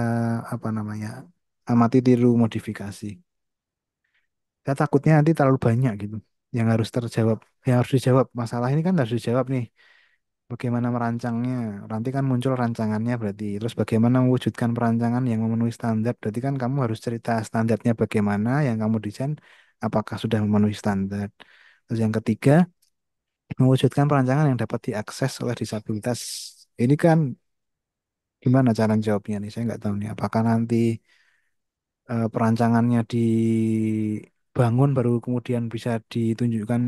apa namanya amati tiru modifikasi. Saya takutnya nanti terlalu banyak gitu yang harus terjawab, yang harus dijawab. Masalah ini kan harus dijawab nih. Bagaimana merancangnya? Nanti kan muncul rancangannya berarti. Terus bagaimana mewujudkan perancangan yang memenuhi standar? Berarti kan kamu harus cerita standarnya bagaimana yang kamu desain, apakah sudah memenuhi standar. Terus yang ketiga, mewujudkan perancangan yang dapat diakses oleh disabilitas. Ini kan gimana cara jawabnya nih? Saya nggak tahu nih. Apakah nanti perancangannya dibangun baru kemudian bisa ditunjukkan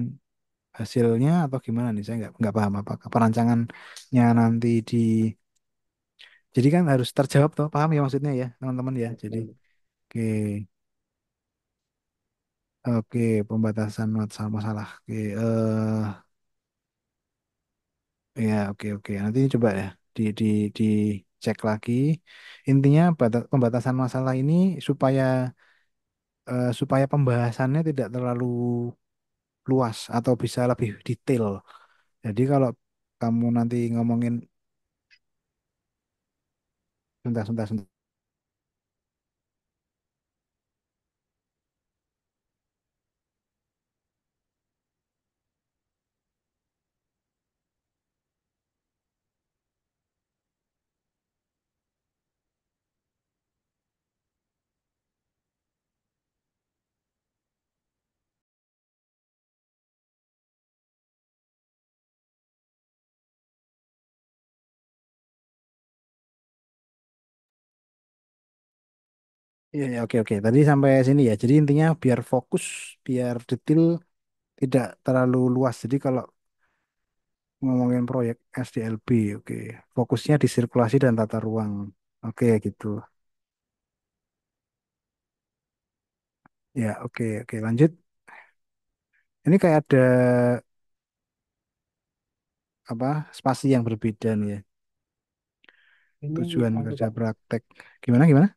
hasilnya atau gimana nih? Saya nggak paham apakah perancangannya nanti jadi kan harus terjawab tuh, paham ya maksudnya ya teman-teman ya. Jadi oke, oke, pembatasan masalah masalah. Oke, ya oke nanti coba ya di cek lagi. Intinya pembatasan masalah ini supaya pembahasannya tidak terlalu luas atau bisa lebih detail. Jadi kalau kamu nanti ngomongin sebentar. Iya, ya, oke. Tadi sampai sini ya. Jadi intinya biar fokus, biar detail, tidak terlalu luas. Jadi kalau ngomongin proyek SDLB, oke. Fokusnya di sirkulasi dan tata ruang. Oke, gitu. Ya, oke. Lanjut. Ini kayak ada apa spasi yang berbeda nih ya. Ini Tujuan anu kerja Pak, praktek. Gimana gimana?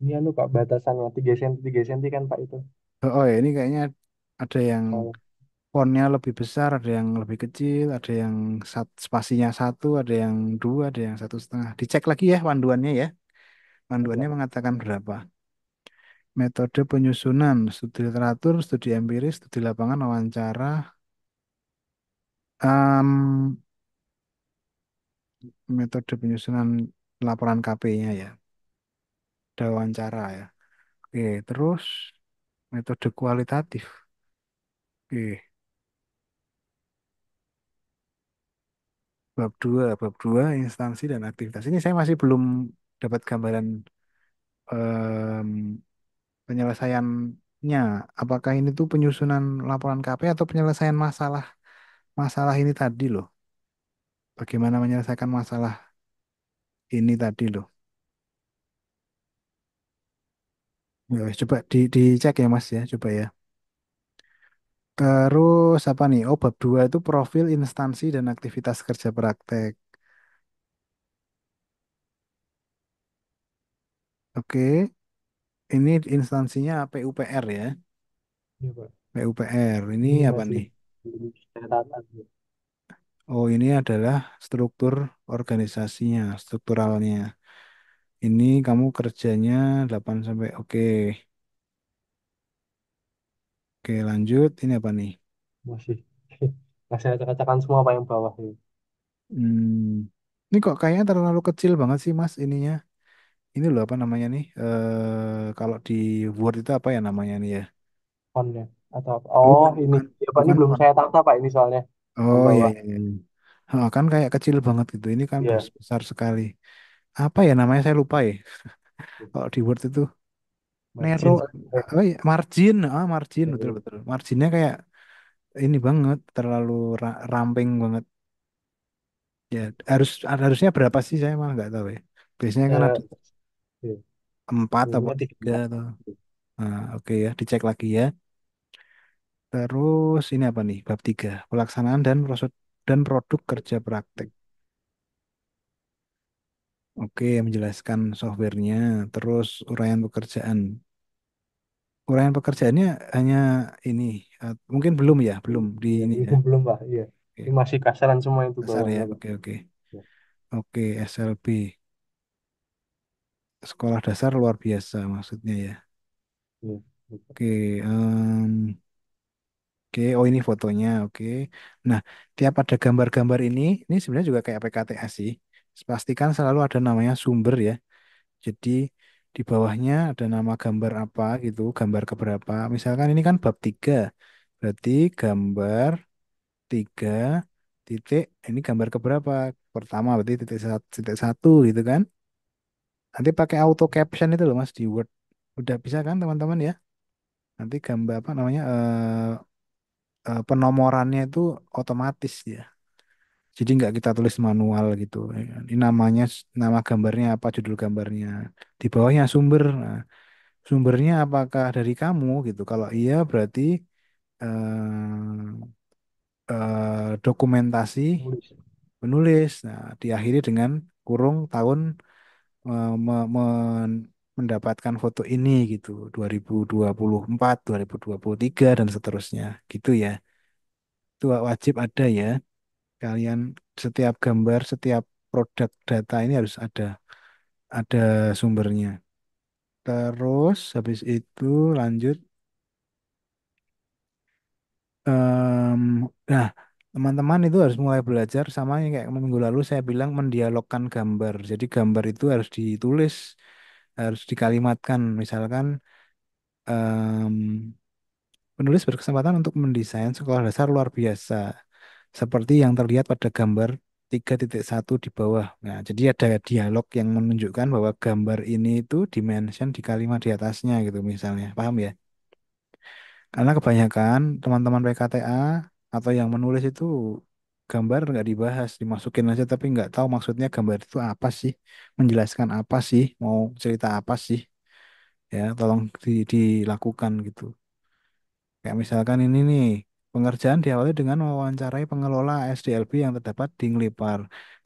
ini anu Pak batasannya 3 cm kan Pak itu. Oh ya, ini kayaknya ada yang Oh, fontnya lebih besar, ada yang lebih kecil, ada yang spasinya satu, ada yang dua, ada yang 1,5. Dicek lagi ya panduannya ya. Panduannya iya. mengatakan berapa. Metode penyusunan, studi literatur, studi empiris, studi lapangan, wawancara. Em, Metode penyusunan laporan KP-nya ya. Ada wawancara ya. Oke, terus metode kualitatif. Oke, bab dua instansi dan aktivitas. Ini saya masih belum dapat gambaran em, penyelesaiannya. Apakah ini tuh penyusunan laporan KP atau penyelesaian masalah masalah ini tadi loh. Bagaimana menyelesaikan masalah ini tadi loh. Ya, wes, coba dicek ya Mas ya, coba ya. Terus apa nih? Oh, bab 2 itu profil instansi dan aktivitas kerja praktek. Oke, ini instansinya PUPR ya. Iya Pak. PUPR. Ini Ini apa masih nih? belum catatan. Oh, ini adalah struktur organisasinya, strukturalnya. Ini kamu kerjanya 8 sampai oke. Oke, lanjut. Ini apa nih? Masih masih acak-acakan semua Pak yang bawah ini. Ini kok kayaknya terlalu kecil banget sih Mas ininya. Ini loh apa namanya nih? Kalau di Word itu apa ya namanya nih ya? Fontnya atau apa? Oh, Oh bukan, ini bukan, ya Pak, ini bukan belum font. saya tata Pak ini soalnya yang Oh iya, bawah. iya, iya. Kan kayak kecil banget gitu. Ini kan Iya. besar sekali. Apa ya namanya saya lupa ya. Kalau di Word itu Nero, Margin. oh iya, margin, margin betul Eh, betul. Marginnya kayak ini banget, terlalu ramping banget. Ya harusnya berapa sih saya malah nggak tahu ya. Biasanya kan eh, ada iya. 4 atau Umumnya 3 3. atau. Nah, oke ya, dicek lagi ya. Terus ini apa nih? Bab 3 pelaksanaan dan proses dan produk kerja praktek. Oke, menjelaskan softwarenya, terus uraian pekerjaan. Uraian pekerjaannya hanya ini, mungkin belum ya, belum di Iya, ini ya. belum belum Pak. Iya. Oke, Ini masih kasaran semua itu dasar ya. bawahnya Pak. Oke, oke. Iya. Oke, SLB. Sekolah dasar luar biasa maksudnya ya. Iya. Iya. Oke, oke. Oh ini fotonya, oke. Nah, tiap ada gambar-gambar ini sebenarnya juga kayak PKTA sih. Pastikan selalu ada namanya sumber ya. Jadi di bawahnya ada nama gambar apa gitu, gambar keberapa. Misalkan ini kan bab 3, berarti gambar 3 titik, ini gambar keberapa? Pertama berarti titik satu gitu kan. Nanti pakai auto caption itu loh Mas di Word. Udah bisa kan teman-teman ya? Nanti gambar apa namanya penomorannya itu otomatis ya. Jadi nggak kita tulis manual gitu. Ya kan. Ini namanya nama gambarnya apa, judul gambarnya. Di bawahnya sumber. Nah, sumbernya apakah dari kamu gitu? Kalau iya berarti eh, dokumentasi Nulis. penulis. Nah, diakhiri dengan kurung tahun mendapatkan foto ini gitu. 2024, 2023 dan seterusnya gitu ya. Itu wajib ada ya. Kalian setiap gambar, setiap produk data ini harus ada sumbernya. Terus habis itu lanjut. Em, nah, teman-teman itu harus mulai belajar sama yang kayak minggu lalu saya bilang mendialogkan gambar. Jadi gambar itu harus ditulis, harus dikalimatkan. Misalkan em, penulis berkesempatan untuk mendesain sekolah dasar luar biasa, seperti yang terlihat pada gambar 3.1 di bawah. Nah, jadi ada dialog yang menunjukkan bahwa gambar ini itu dimention di kalimat di atasnya gitu misalnya. Paham ya? Karena kebanyakan teman-teman PKTA atau yang menulis itu gambar nggak dibahas, dimasukin aja tapi nggak tahu maksudnya gambar itu apa sih, menjelaskan apa sih, mau cerita apa sih, ya tolong dilakukan gitu. Kayak misalkan ini nih. Pengerjaan diawali dengan mewawancarai pengelola SDLB yang terdapat di Ngelipar,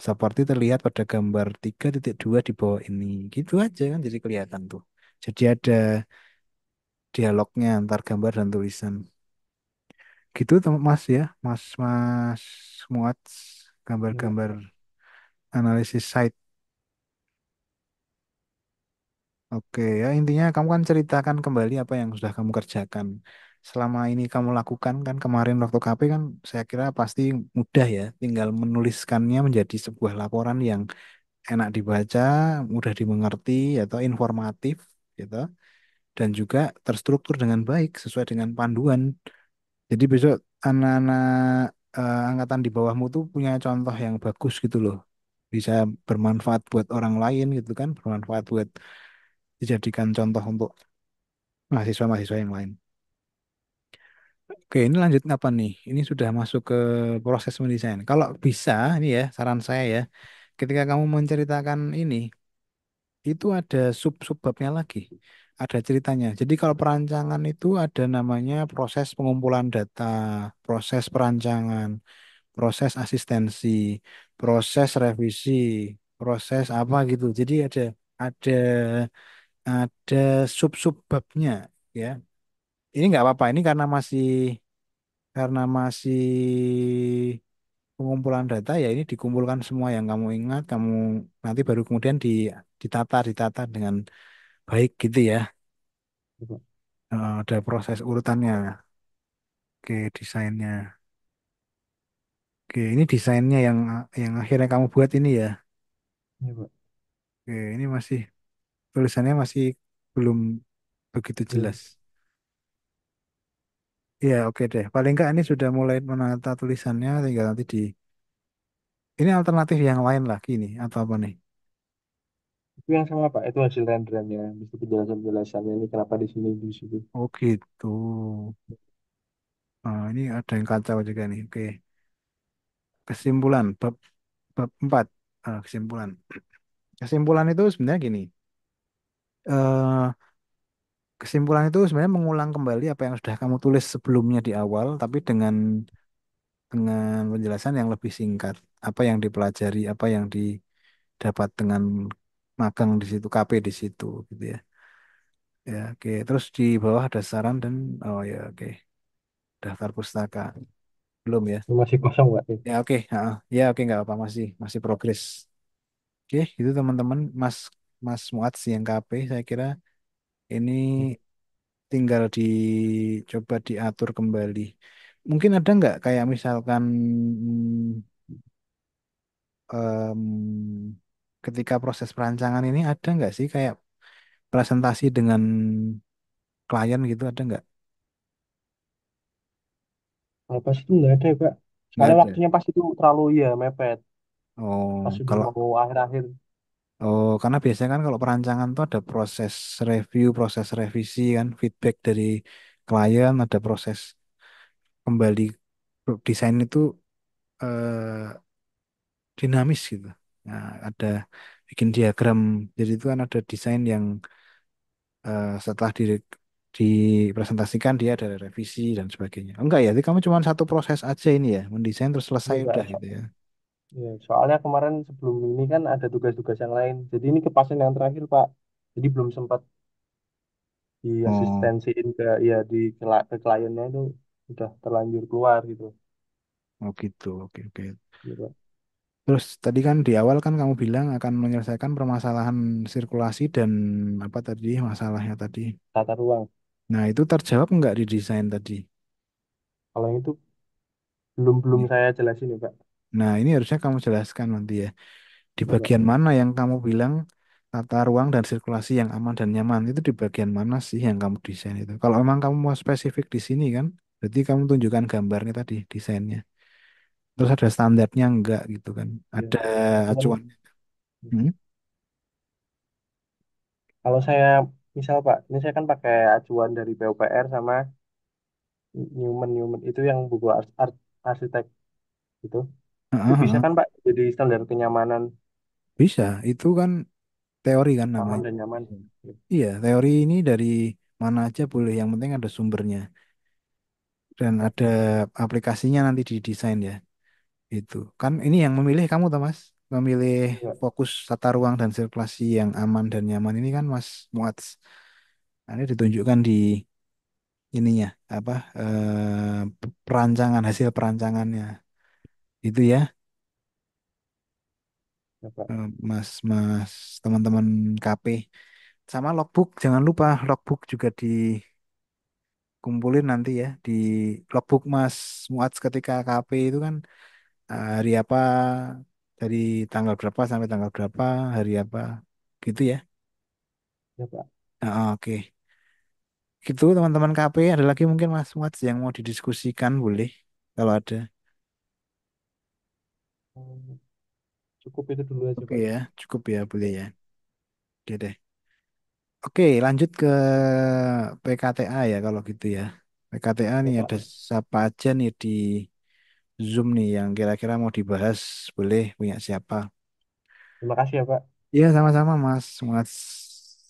seperti terlihat pada gambar 3.2 di bawah ini. Gitu aja kan jadi kelihatan tuh. Jadi ada dialognya antar gambar dan tulisan. Gitu Mas ya, Mas muat Iya, Pak. gambar-gambar analisis site. Oke ya, intinya kamu kan ceritakan kembali apa yang sudah kamu kerjakan. Selama ini kamu lakukan kan kemarin waktu KP kan saya kira pasti mudah ya, tinggal menuliskannya menjadi sebuah laporan yang enak dibaca, mudah dimengerti atau informatif gitu dan juga terstruktur dengan baik sesuai dengan panduan. Jadi besok anak-anak angkatan di bawahmu tuh punya contoh yang bagus gitu loh. Bisa bermanfaat buat orang lain gitu kan, bermanfaat buat dijadikan contoh untuk mahasiswa-mahasiswa yang lain. Oke, ini lanjut apa nih? Ini sudah masuk ke proses mendesain. Kalau bisa, ini ya saran saya ya, ketika kamu menceritakan ini, itu ada sub-sub babnya lagi. Ada ceritanya. Jadi kalau perancangan itu ada namanya proses pengumpulan data, proses perancangan, proses asistensi, proses revisi, proses apa gitu. Jadi ada sub-sub babnya ya. Ini nggak apa-apa. Ini karena masih pengumpulan data ya ini dikumpulkan semua yang kamu ingat, kamu nanti baru kemudian ditata dengan baik gitu ya. Iya, Pak. Ada proses urutannya. Oke, desainnya. Oke, ini desainnya yang akhirnya kamu buat ini ya. Iya, Pak. Oke, ini masih tulisannya masih belum begitu Belum. jelas. Iya, oke deh. Paling enggak ini sudah mulai menata tulisannya, tinggal nanti ini alternatif yang lain lagi nih atau apa nih? Itu yang sama, Pak. Itu hasil renderannya. Itu penjelasan-penjelasannya ini kenapa di sini, di situ. Oh gitu. Ini ada yang kacau juga nih. Oke, kesimpulan bab bab 4. Kesimpulan. Kesimpulan itu sebenarnya gini. eh Kesimpulan itu sebenarnya mengulang kembali apa yang sudah kamu tulis sebelumnya di awal, tapi dengan penjelasan yang lebih singkat. Apa yang dipelajari, apa yang didapat dengan magang di situ, KP di situ, gitu ya. Ya, oke. Terus di bawah ada saran dan oh ya, oke. Daftar pustaka belum ya? Ini masih kosong, Pak. Ya, oke. Ya, oke nggak apa masih masih progres. Oke, itu teman-teman, Mas Mas Muat yang KP, saya kira ini tinggal dicoba diatur kembali. Mungkin ada nggak kayak misalkan em, ketika proses perancangan ini ada nggak sih kayak presentasi dengan klien gitu ada nggak? Kalau pas itu nggak ada ya, Pak. Nggak Soalnya ada. waktunya pas itu terlalu ya mepet. Pas Oh, sudah kalau mau akhir-akhir. karena biasanya kan kalau perancangan tuh ada proses review, proses revisi kan, feedback dari klien, ada proses kembali desain itu eh, dinamis gitu. Nah, ada bikin diagram. Jadi itu kan ada desain yang setelah dipresentasikan dia ada revisi dan sebagainya. Enggak ya, jadi kamu cuma satu proses aja ini ya, mendesain terus selesai Ini, udah Pak. gitu ya. Ya, soalnya kemarin sebelum ini kan ada tugas-tugas yang lain. Jadi ini kepasin yang terakhir, Pak. Jadi belum sempat Oh, diasistensiin ke ya ke kliennya itu udah terlanjur keluar gitu. oh gitu. Oke, oke. Gitu. Terus tadi kan di awal kan kamu bilang akan menyelesaikan permasalahan sirkulasi dan apa tadi masalahnya tadi. Tata ruang. Nah, itu terjawab nggak di desain tadi? Kalau yang itu belum belum Ya. saya jelasin ya, Pak. Nah, ini harusnya kamu jelaskan nanti ya. Di Ya, Pak. bagian mana yang kamu bilang tata ruang dan sirkulasi yang aman dan nyaman itu di bagian mana sih yang kamu desain itu? Kalau memang kamu mau spesifik di sini kan, berarti kamu tunjukkan gambarnya tadi desainnya. Terus ada standarnya enggak gitu kan? Ya. Ada Cuman acuan. Hmm? kalau saya misal Pak, ini saya kan pakai acuan dari PUPR sama Newman Newman itu yang buku arsitek itu. Itu Heeh, bisa heeh. kan Pak jadi standar kenyamanan Bisa, itu kan teori kan aman namanya. dan nyaman. Iya, teori ini dari mana aja boleh, yang penting ada sumbernya. dan ada aplikasinya nanti didesain ya. Itu kan ini yang memilih kamu Thomas, memilih Iya, fokus tata ruang dan sirkulasi yang aman dan nyaman ini kan Mas Muats. Nah, ini ditunjukkan di ininya apa perancangan hasil perancangannya itu ya ya, Pak. Mas Mas teman-teman KP sama logbook jangan lupa logbook juga dikumpulin nanti ya di logbook Mas Muats ketika KP itu kan hari apa dari tanggal berapa sampai tanggal berapa hari apa gitu ya. Ya, Pak. Oke. Gitu teman-teman KP ada lagi mungkin Mas Muats yang mau didiskusikan boleh kalau ada. Hmm, Cukup itu dulu aja, Oke Pak. ya, cukup ya boleh Ya, ya. Oke deh. Oke, lanjut ke PKTA ya kalau gitu ya. PKTA ya, nih Pak. ada siapa aja nih di Zoom nih yang kira-kira mau dibahas boleh punya siapa? Terima kasih ya, Pak. Iya sama-sama Mas. Mas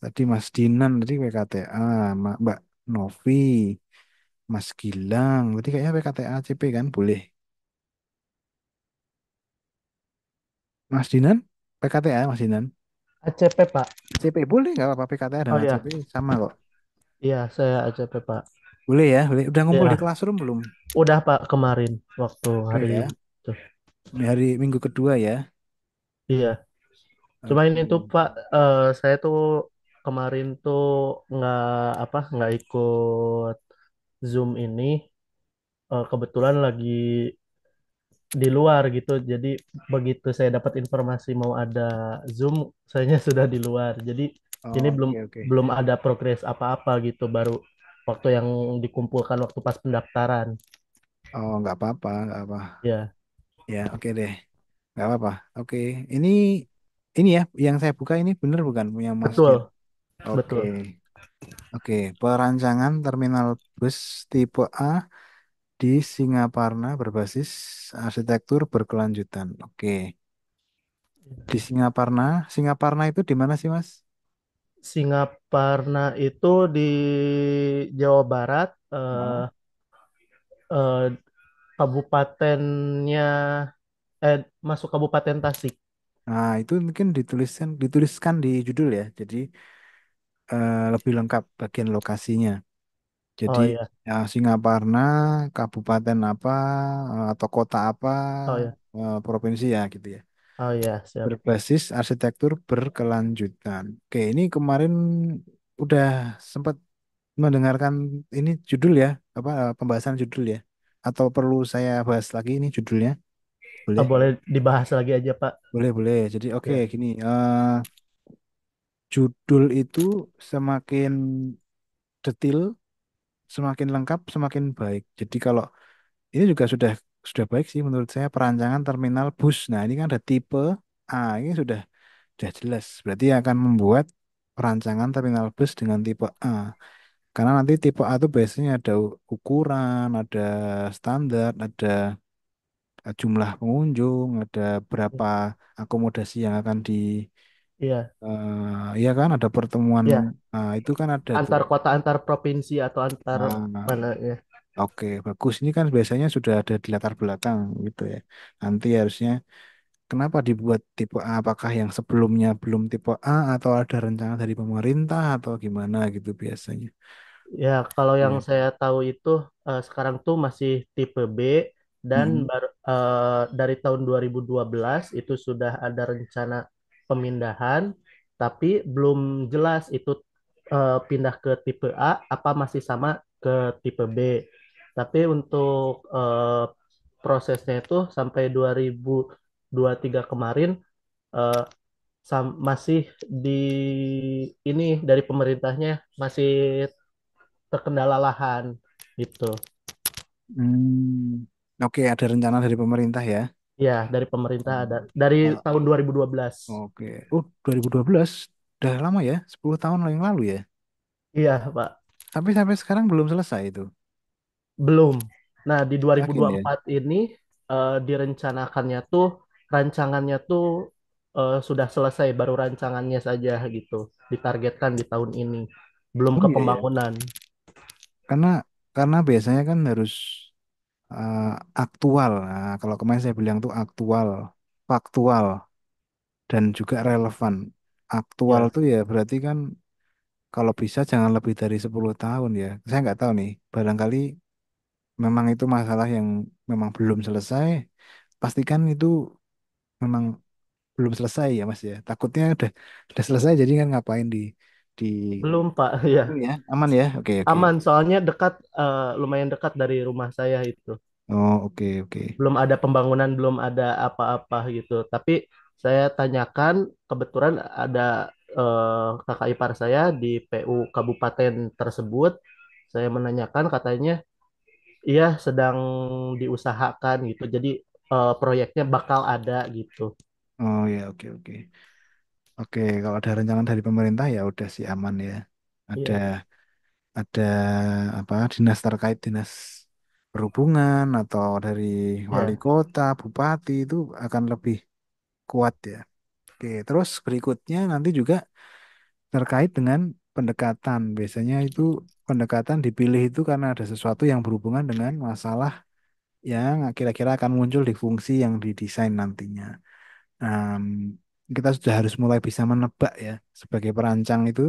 tadi Mas Dinan tadi PKTA, Mbak Novi, Mas Gilang. Berarti kayaknya PKTA CP kan boleh. Mas Dinan PKTA Mas Dinan. ACP, Pak. ACP boleh nggak apa-apa PKTA dan Oh ya, ACP sama kok. iya saya ACP, Pak. Boleh ya, boleh. Udah ngumpul di Ya, Classroom belum? udah Pak kemarin waktu Udah hari ya. itu. Ini hari Minggu kedua ya. Iya, cuma ini Oke. tuh Pak, saya tuh kemarin tuh nggak nggak ikut Zoom ini. Kebetulan lagi di luar gitu. Jadi begitu saya dapat informasi mau ada Zoom, sayanya sudah di luar. Jadi ini belum Oke, oke. belum ada progres apa-apa gitu. Baru waktu yang dikumpulkan waktu pas pendaftaran. Oh, nggak apa-apa, nggak apa. Ya, Ya, oke deh. Nggak apa-apa. Oke. Ini ini ya, yang saya buka ini bener bukan punya Mas Gil? betul, Oke. betul. Oke, perancangan terminal bus tipe A di Singaparna berbasis arsitektur berkelanjutan. Oke. Di Singaparna, Singaparna itu di mana sih, Mas? Singaparna itu di Jawa Barat, Oh. eh, kabupatennya, masuk Kabupaten Tasik. Nah, itu mungkin dituliskan di judul ya. Jadi lebih lengkap bagian lokasinya. Jadi Oh iya, Singaparna, kabupaten apa atau kota apa, oh iya, provinsi ya gitu ya. oh iya, siap. Berbasis arsitektur berkelanjutan. Oke, ini kemarin udah sempat mendengarkan ini judul ya, apa pembahasan judul ya. Atau perlu saya bahas lagi ini judulnya? Boleh? Boleh dibahas lagi aja, Pak. Boleh, boleh. Jadi oke Ya, gini, judul itu semakin detail, semakin lengkap, semakin baik. Jadi kalau ini juga sudah baik sih menurut saya perancangan terminal bus. Nah, ini kan ada tipe A, ini sudah jelas. Berarti akan membuat perancangan terminal bus dengan tipe A. Karena nanti tipe A itu biasanya ada ukuran, ada standar, ada jumlah pengunjung, ada berapa akomodasi yang akan iya, ya kan ada pertemuan, iya. itu kan ada tuh. Antar kota, antar provinsi atau antar Nah, mana ya? oke, bagus. Ini kan biasanya sudah ada di latar belakang gitu ya. Nanti harusnya kenapa dibuat tipe A? Apakah yang sebelumnya belum tipe A atau ada rencana dari pemerintah atau gimana gitu biasanya. Ya, kalau yang Ya. saya tahu itu sekarang tuh masih tipe B dan Mm-mm. dari tahun 2012 itu sudah ada rencana pemindahan, tapi belum jelas itu pindah ke tipe A apa masih sama ke tipe B. Tapi untuk prosesnya itu sampai 2023 kemarin eh, masih di ini dari pemerintahnya masih terkendala lahan gitu. Hmm, oke, ada rencana dari pemerintah ya. Ya, dari pemerintah ada Hmm. dari Kalau tahun 2012. oke, 2012 udah lama ya, 10 tahun yang lalu ya. Iya, Pak. Tapi sampai sekarang belum selesai itu. Belum. Nah, di Yakin ya? 2024 ini direncanakannya tuh rancangannya tuh sudah selesai baru rancangannya saja gitu. Ditargetkan di tahun ini. Belum Oh ke iya ya. pembangunan. Karena karena biasanya kan harus eh, aktual. Nah, kalau kemarin saya bilang tuh aktual, faktual, dan juga relevan. Aktual Ya, tuh ya berarti kan kalau bisa jangan lebih dari 10 tahun ya. Saya nggak tahu nih, barangkali memang itu masalah yang memang belum selesai. Pastikan itu memang belum selesai ya Mas ya. Takutnya udah selesai jadi kan ngapain di belum Pak. ini Ya, ya. Aman ya. Oke, oke. aman soalnya dekat, lumayan dekat dari rumah saya itu. Oh, oke, oke. Belum ada pembangunan, belum ada apa-apa gitu. Tapi saya tanyakan, kebetulan ada kakak ipar saya di PU kabupaten tersebut. Saya menanyakan, katanya iya sedang diusahakan gitu. Jadi proyeknya bakal ada gitu. Oh ya, oke, oke. Oke, kalau ada rencana dari pemerintah ya udah sih aman ya. Ada Iya, ada apa dinas terkait dinas perhubungan atau dari wali iya, kota, bupati itu akan lebih kuat ya. Oke, terus berikutnya nanti juga terkait dengan pendekatan. Biasanya itu pendekatan dipilih itu karena ada sesuatu yang berhubungan dengan masalah yang kira-kira akan muncul di fungsi yang didesain nantinya. Em, kita sudah harus mulai bisa menebak ya sebagai perancang itu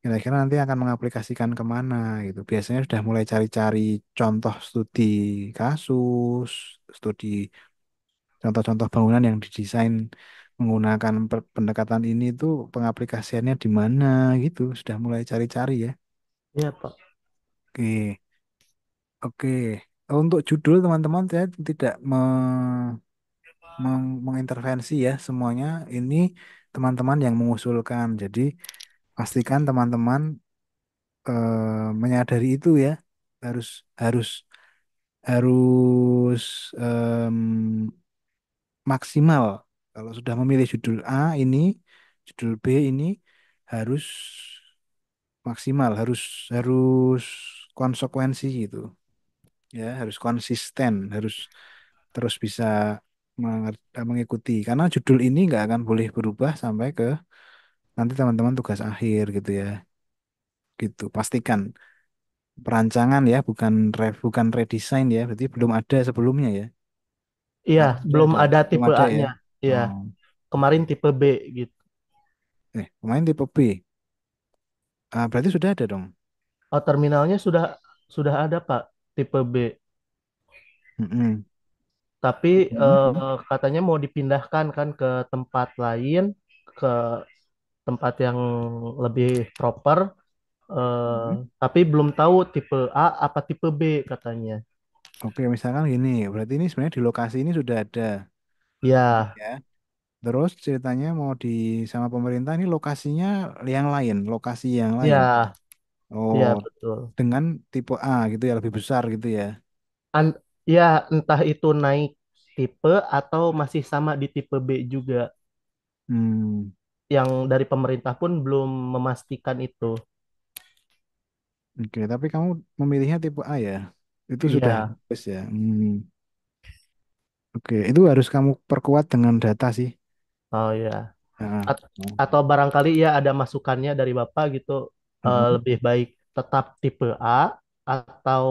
kira-kira nanti akan mengaplikasikan kemana gitu. Biasanya sudah mulai cari-cari contoh studi kasus, studi contoh-contoh bangunan yang didesain menggunakan pendekatan ini tuh pengaplikasiannya di mana gitu. Sudah mulai cari-cari ya. iya Pak. Oke, oke. Untuk judul teman-teman saya tidak mengintervensi ya semuanya. Ini teman-teman yang mengusulkan. Jadi pastikan teman-teman menyadari itu ya harus harus harus maksimal kalau sudah memilih judul A ini judul B ini harus maksimal harus harus konsekuensi gitu ya harus konsisten harus terus bisa mengikuti karena judul ini nggak akan boleh berubah sampai ke nanti teman-teman tugas akhir gitu ya gitu pastikan perancangan ya, bukan redesign ya, berarti belum ada sebelumnya ya. Iya, Ada, belum ada, ada belum tipe ada ya. A-nya. Iya, Oh, kemarin tipe B gitu. pemain tipe B. Ah, berarti sudah ada dong. Oh, terminalnya sudah ada Pak, tipe B. Mm-mm. Tapi Mm-mm. katanya mau dipindahkan kan ke tempat lain, ke tempat yang lebih proper. Mm-mm. Tapi belum tahu tipe A apa tipe B katanya. Oke, misalkan gini, berarti ini sebenarnya di lokasi ini sudah ada Ya, ya. Terus ceritanya mau di sama pemerintah ini lokasinya yang lain, lokasi yang lain. ya, Oh, ya betul. dengan tipe A gitu ya, lebih besar gitu ya. Ya, entah itu naik tipe atau masih sama di tipe B juga. Hmm, Yang dari pemerintah pun belum memastikan itu. oke, tapi kamu memilihnya tipe A ya. Itu sudah Iya, bagus ya. Oke, itu harus kamu perkuat dengan data sih. oh ya. Ah, At- oh. atau barangkali ya ada masukannya dari Bapak gitu, Mm-mm. lebih baik tetap tipe A atau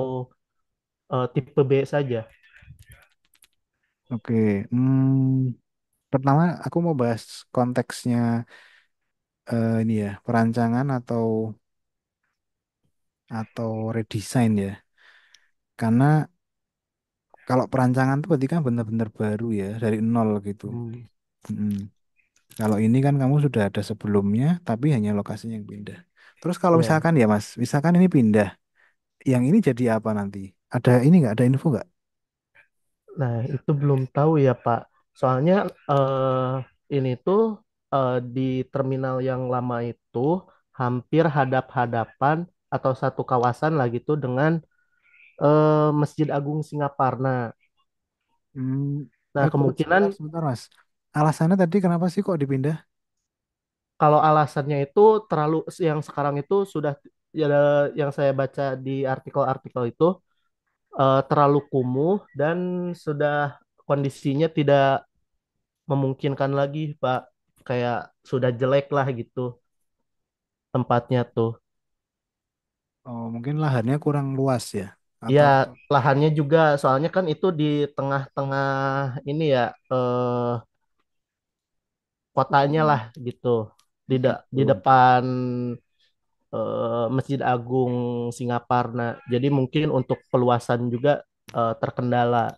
tipe B saja. Oke, pertama aku mau bahas konteksnya ini ya, perancangan atau redesign ya. Karena kalau perancangan itu berarti kan benar-benar baru ya, dari nol gitu. Hmm, Mm-mm. Kalau ini kan kamu sudah ada sebelumnya, tapi hanya lokasinya yang pindah. Terus kalau ya. misalkan ya Mas, misalkan ini pindah, yang ini jadi apa nanti? Ada ini nggak? Ada info nggak? Nah, itu belum tahu ya, Pak. Soalnya ini tuh di terminal yang lama itu hampir hadap-hadapan atau satu kawasan lah gitu dengan Masjid Agung Singaparna. Hmm, Nah, sebentar, kemungkinan sebentar Mas. Alasannya tadi kenapa sih kok dipindah? kalau alasannya itu terlalu, yang sekarang itu sudah, ya, yang saya baca di artikel-artikel itu terlalu kumuh dan sudah kondisinya tidak memungkinkan lagi, Pak. Kayak sudah jelek lah gitu tempatnya tuh. Oh, mungkin lahannya kurang luas ya. Ya, Atau lahannya juga soalnya kan itu di tengah-tengah ini ya kotanya hmm, lah gitu. Di gitu. depan Masjid Agung Singaparna. Jadi mungkin untuk peluasan juga terkendala.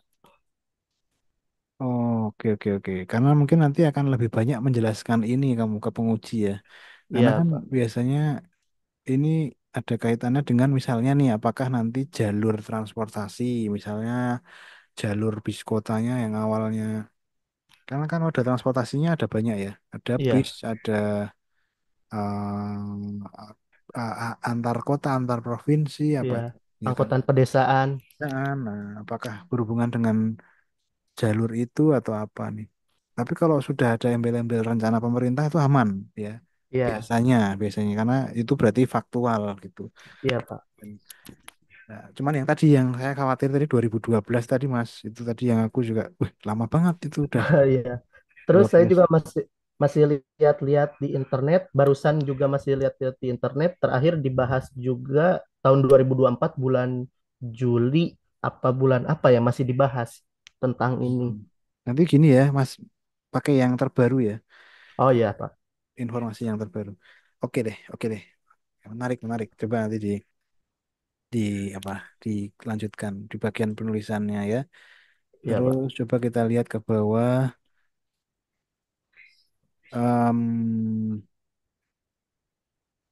Oh, oke oke oke. Karena mungkin nanti akan lebih banyak menjelaskan ini kamu ke penguji ya. Karena Iya, kan Pak. biasanya ini ada kaitannya dengan misalnya nih, apakah nanti jalur transportasi, misalnya jalur bis kotanya yang awalnya, karena kan ada transportasinya ada banyak ya, ada bis, Iya, ada antar kota, antar provinsi, apa, iya. ya kan? Angkutan pedesaan. Nah, apakah berhubungan dengan jalur itu atau apa nih? Tapi kalau sudah ada embel-embel rencana pemerintah itu aman ya, Iya, biasanya karena itu berarti faktual gitu. iya, Pak. Nah, cuman yang tadi yang saya khawatir tadi 2012 tadi Mas, itu tadi yang aku juga, wih, lama banget itu udah Iya. Terus saya 12. juga masih masih lihat-lihat di internet, barusan juga masih lihat-lihat di internet, terakhir dibahas juga tahun 2024 bulan Juli apa bulan apa ya masih dibahas tentang ini. Hmm. Nanti gini ya Mas, pakai yang terbaru ya, Oh iya, Pak. informasi yang terbaru. Oke deh. Menarik, menarik. Coba nanti di apa dilanjutkan di bagian penulisannya ya. Iya, Pak. Terus coba kita lihat ke bawah. Em,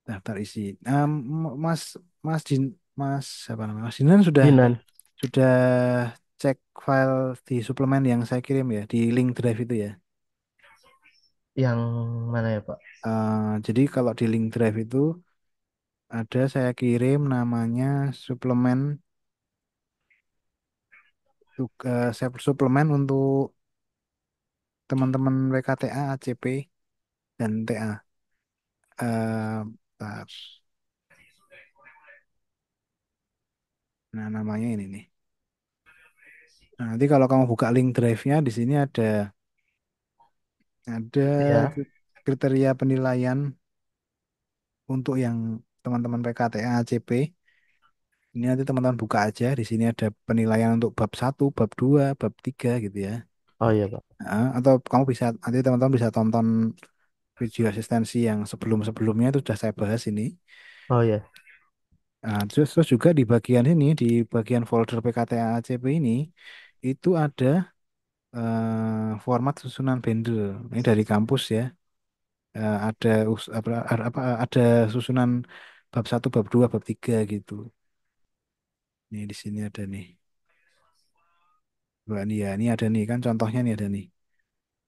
Daftar isi. Mas Mas Jin Mas apa namanya? Mas Jinan Dinan sudah cek file di suplemen yang saya kirim ya di link drive itu ya. yang mana ya, Pak? Jadi kalau di link drive itu ada saya kirim namanya suplemen suplemen untuk teman-teman WKTA, ACP dan TA. Bentar. Nah, namanya ini nih. Nah, nanti kalau kamu buka link drive-nya di sini ada Iya. kriteria penilaian untuk yang teman-teman PKTA ACP. Ini nanti teman-teman buka aja. Di sini ada penilaian untuk bab 1, bab 2, bab 3 gitu ya. Oh iya, Pak. Atau kamu bisa nanti teman-teman bisa tonton video asistensi yang sebelum-sebelumnya itu sudah saya bahas ini. Oh iya. Terus juga di bagian ini, di bagian folder PKTA ACP ini, itu ada format susunan bundle. Ini dari kampus ya. Ada ada susunan bab 1, bab 2, bab 3 gitu. Nih di sini ada nih. Wah, ini ya, ini ada nih kan contohnya nih ada nih.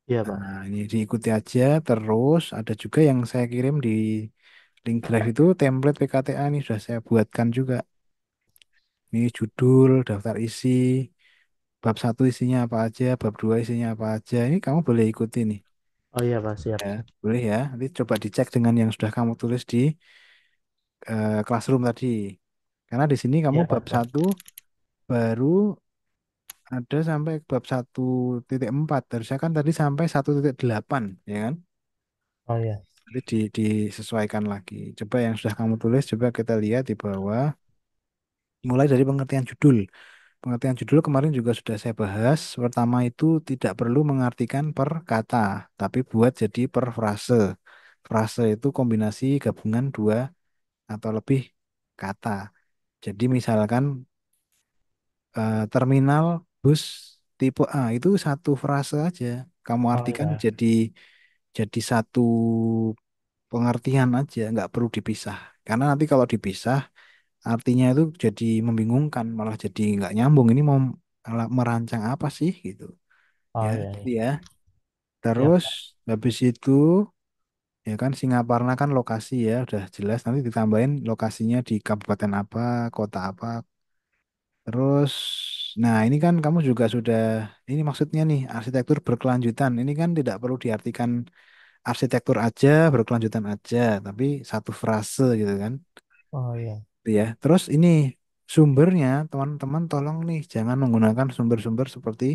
Iya, Pak. Nah, ini diikuti aja terus ada juga yang saya kirim di link drive itu template PKTA nih sudah saya buatkan juga. Ini judul, daftar isi, bab 1 isinya apa aja, bab 2 isinya apa aja. Ini kamu boleh ikuti nih. Oh iya, Pak. Siap. Ya, boleh ya. Nanti coba dicek dengan yang sudah kamu tulis di Classroom tadi. Karena di sini kamu Iya, bab Pak. 1 baru ada sampai bab 1.4. Harusnya kan tadi sampai 1.8 ya kan? Oh iya. Nanti disesuaikan lagi. Coba yang sudah kamu tulis, coba kita lihat di bawah. Mulai dari pengertian judul. Pengertian judul kemarin juga sudah saya bahas. Pertama itu tidak perlu mengartikan per kata, tapi buat jadi per frase. Frase itu kombinasi gabungan dua atau lebih kata. Jadi misalkan terminal bus tipe A itu satu frase aja. Kamu Oh artikan iya. jadi satu pengertian aja, nggak perlu dipisah. Karena nanti kalau dipisah, artinya itu jadi membingungkan, malah jadi nggak nyambung. Ini mau merancang apa sih gitu? Ya, Oh iya, gitu iya. ya. Siap, Terus Pak. habis itu ya kan Singaparna kan lokasi ya, udah jelas. Nanti ditambahin lokasinya di kabupaten apa, kota apa. Terus, nah ini kan kamu juga sudah, ini maksudnya nih arsitektur berkelanjutan. Ini kan tidak perlu diartikan arsitektur aja, berkelanjutan aja, tapi satu frase gitu kan. Oh iya. Gitu ya. Terus ini sumbernya, teman-teman tolong nih jangan menggunakan sumber-sumber seperti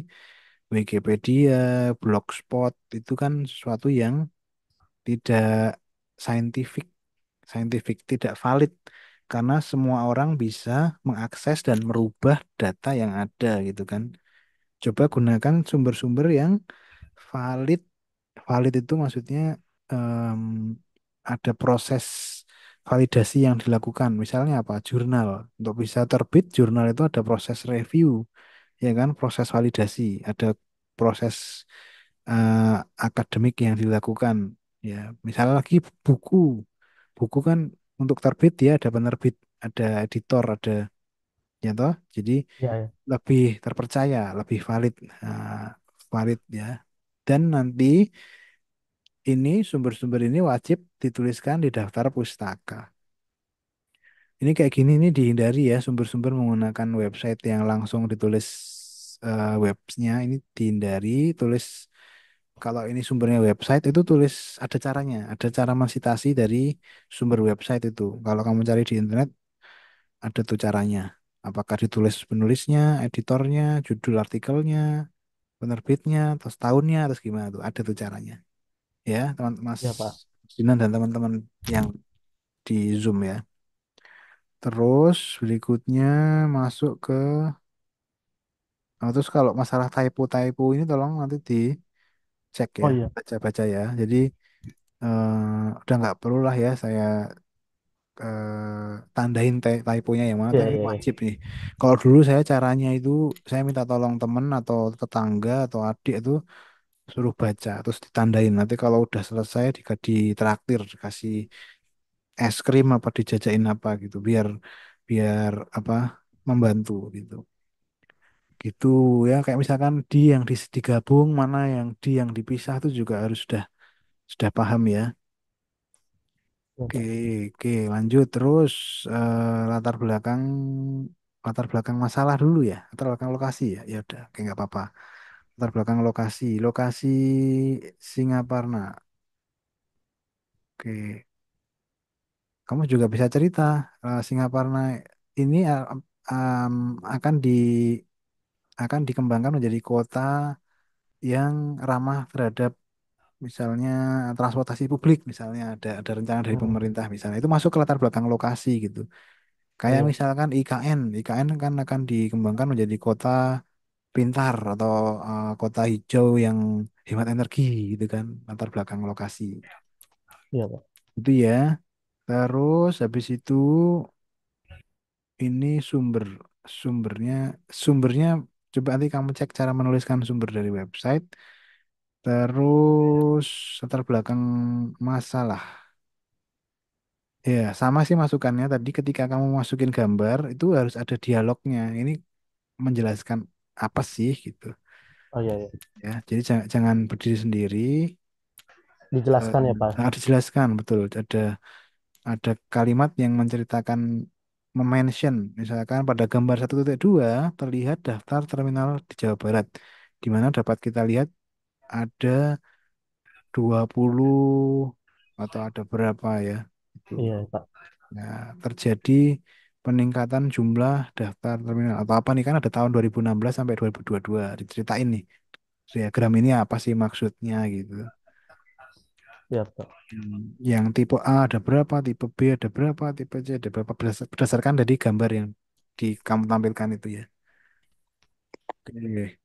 Wikipedia, Blogspot, itu kan sesuatu yang tidak scientific, tidak valid. karena semua orang bisa mengakses dan merubah data yang ada gitu kan. Coba gunakan sumber-sumber yang valid. Valid itu maksudnya em, ada proses validasi yang dilakukan. Misalnya apa? Jurnal. Untuk bisa terbit jurnal itu ada proses review, ya kan? Proses validasi, ada proses eh, akademik yang dilakukan. Ya, misalnya lagi buku. Buku kan untuk terbit dia ada penerbit, ada editor, ada ya toh. Jadi Ya, ya. lebih terpercaya, lebih valid, valid ya. Dan nanti ini sumber-sumber ini wajib dituliskan di daftar pustaka. Ini kayak gini ini dihindari ya sumber-sumber menggunakan website yang langsung ditulis websnya ini dihindari. Tulis kalau ini sumbernya website itu tulis ada caranya, ada cara mensitasi dari sumber website itu. Kalau kamu cari di internet ada tuh caranya. Apakah ditulis penulisnya, editornya, judul artikelnya, penerbitnya, terus tahunnya, terus gimana tuh? Ada tuh caranya. Ya, teman Mas Ya, Pak. Sinan dan teman-teman yang di Zoom ya. Terus berikutnya masuk ke terus kalau masalah typo-typo ini tolong nanti dicek ya, Oh iya. baca-baca ya. Jadi udah nggak perlu lah ya saya tandain typonya yang mana, Iya, tapi iya, iya. wajib nih. Kalau dulu saya caranya itu saya minta tolong temen atau tetangga atau adik itu suruh baca terus ditandain. Nanti kalau udah selesai ditraktir dikasih es krim apa dijajain apa gitu biar biar apa membantu gitu. Gitu ya kayak misalkan di yang digabung mana yang yang dipisah itu juga harus sudah paham ya. Ya, Oke, Pak. oke, lanjut terus latar belakang masalah dulu ya, latar belakang lokasi ya. Ya udah, oke nggak apa-apa. Latar belakang lokasi, lokasi Singaparna. Oke, kamu juga bisa cerita Singaparna ini akan akan dikembangkan menjadi kota yang ramah terhadap misalnya transportasi publik, misalnya ada rencana dari Hmm. pemerintah misalnya itu masuk ke latar belakang lokasi gitu. Oh Kayak iya. misalkan IKN kan akan dikembangkan menjadi kota pintar atau kota hijau yang hemat energi gitu kan, latar belakang lokasi. Iya, Pak. Itu ya. Terus habis itu ini sumbernya sumbernya coba nanti kamu cek cara menuliskan sumber dari website. Terus latar belakang masalah. Ya, sama sih masukannya tadi ketika kamu masukin gambar itu harus ada dialognya. Ini menjelaskan apa sih gitu Oh iya, iya. ya. Jadi jangan berdiri sendiri. Dijelaskan ya, Pak. Dijelaskan betul. Ada kalimat yang menceritakan mention misalkan pada gambar 1.2 terlihat daftar terminal di Jawa Barat di mana dapat kita lihat ada 20 atau ada berapa ya itu. Iya, Pak. Nah, terjadi peningkatan jumlah daftar terminal atau apa nih kan ada tahun 2016 sampai 2022 diceritain nih diagram ini apa sih maksudnya gitu. Iya, Pak. Yang tipe A ada berapa, tipe B ada berapa, tipe C ada berapa berdasarkan dari gambar yang kamu tampilkan itu ya. Oke.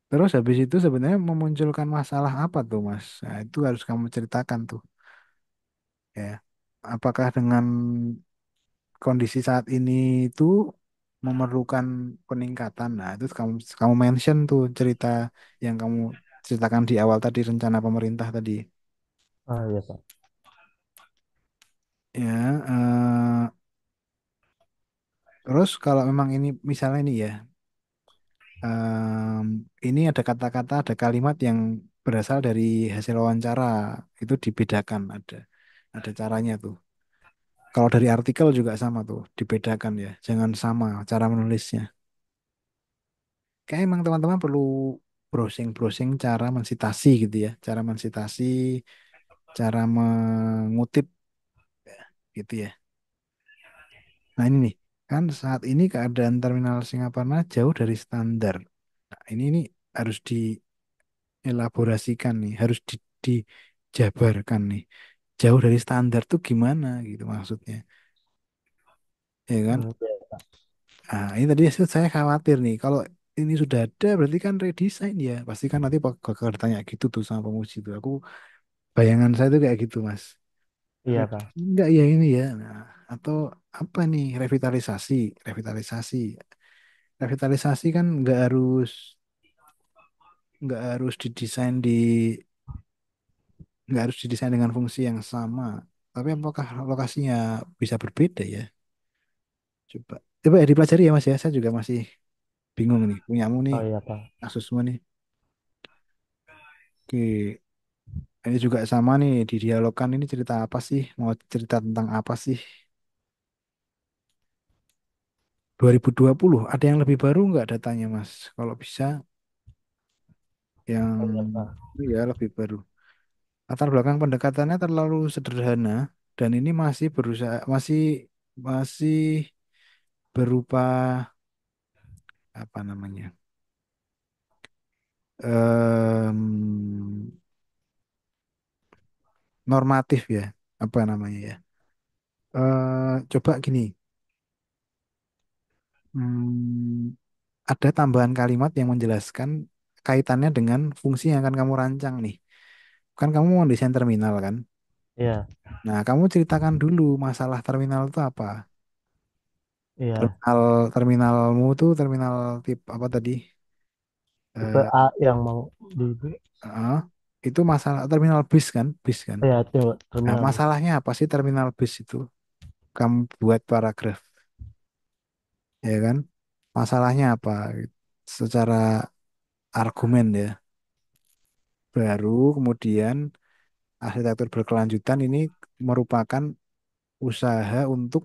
Terus habis itu sebenarnya memunculkan masalah apa tuh Mas? Nah, itu harus kamu ceritakan tuh ya. Apakah dengan kondisi saat ini itu memerlukan peningkatan? Nah, itu kamu kamu mention tuh cerita yang kamu ceritakan di awal tadi rencana pemerintah tadi. Ah, iya, Pak. Ya, terus kalau memang ini misalnya ini ya, ini ada kata-kata, ada kalimat yang berasal dari hasil wawancara itu dibedakan ada caranya tuh. Kalau dari artikel juga sama tuh, dibedakan ya. Jangan sama cara menulisnya. Kayak emang teman-teman perlu browsing-browsing cara mensitasi gitu ya, cara mensitasi, cara mengutip gitu ya. Nah ini nih, kan saat ini keadaan terminal Singaparna jauh dari standar. Nah ini harus dielaborasikan nih, harus dijabarkan nih. Jauh dari standar tuh gimana gitu maksudnya. ya kan? Iya, Pak. Nah, ini tadi saya khawatir nih, kalau ini sudah ada berarti kan redesign ya. Pasti kan nanti bakal ditanya gitu tuh sama penguji tuh. Bayangan saya tuh kayak gitu, Mas. Iya, Pak. Enggak ya ini ya. Nah, atau apa nih revitalisasi, revitalisasi, revitalisasi kan nggak harus didesain nggak harus didesain dengan fungsi yang sama. Tapi apakah lokasinya bisa berbeda ya? Coba, coba ya dipelajari ya Mas ya. Saya juga masih bingung nih. Punyamu nih, Oh iya, Pak. kasusmu nih. Oke, ini juga sama nih di dialogkan ini cerita apa sih? Mau cerita tentang apa sih? 2020 ada yang lebih baru nggak datanya Mas? Kalau bisa yang Oh iya, Pak. ya lebih baru. Latar belakang pendekatannya terlalu sederhana dan ini masih berupa apa namanya? em, Normatif ya, apa namanya ya? Coba gini, hmm, ada tambahan kalimat yang menjelaskan kaitannya dengan fungsi yang akan kamu rancang nih. Kan kamu mau desain terminal kan? Iya, Nah, kamu ceritakan dulu masalah terminal itu apa? iya. Terminalmu tuh terminal tip apa tadi? Tipe Eh, A yang mau di eh, itu masalah terminal bis kan? Bis kan? ya Nah, terminal bis. masalahnya apa sih terminal bis itu? Kamu buat paragraf, ya kan? Masalahnya apa? Secara argumen ya. Baru kemudian arsitektur berkelanjutan ini merupakan usaha untuk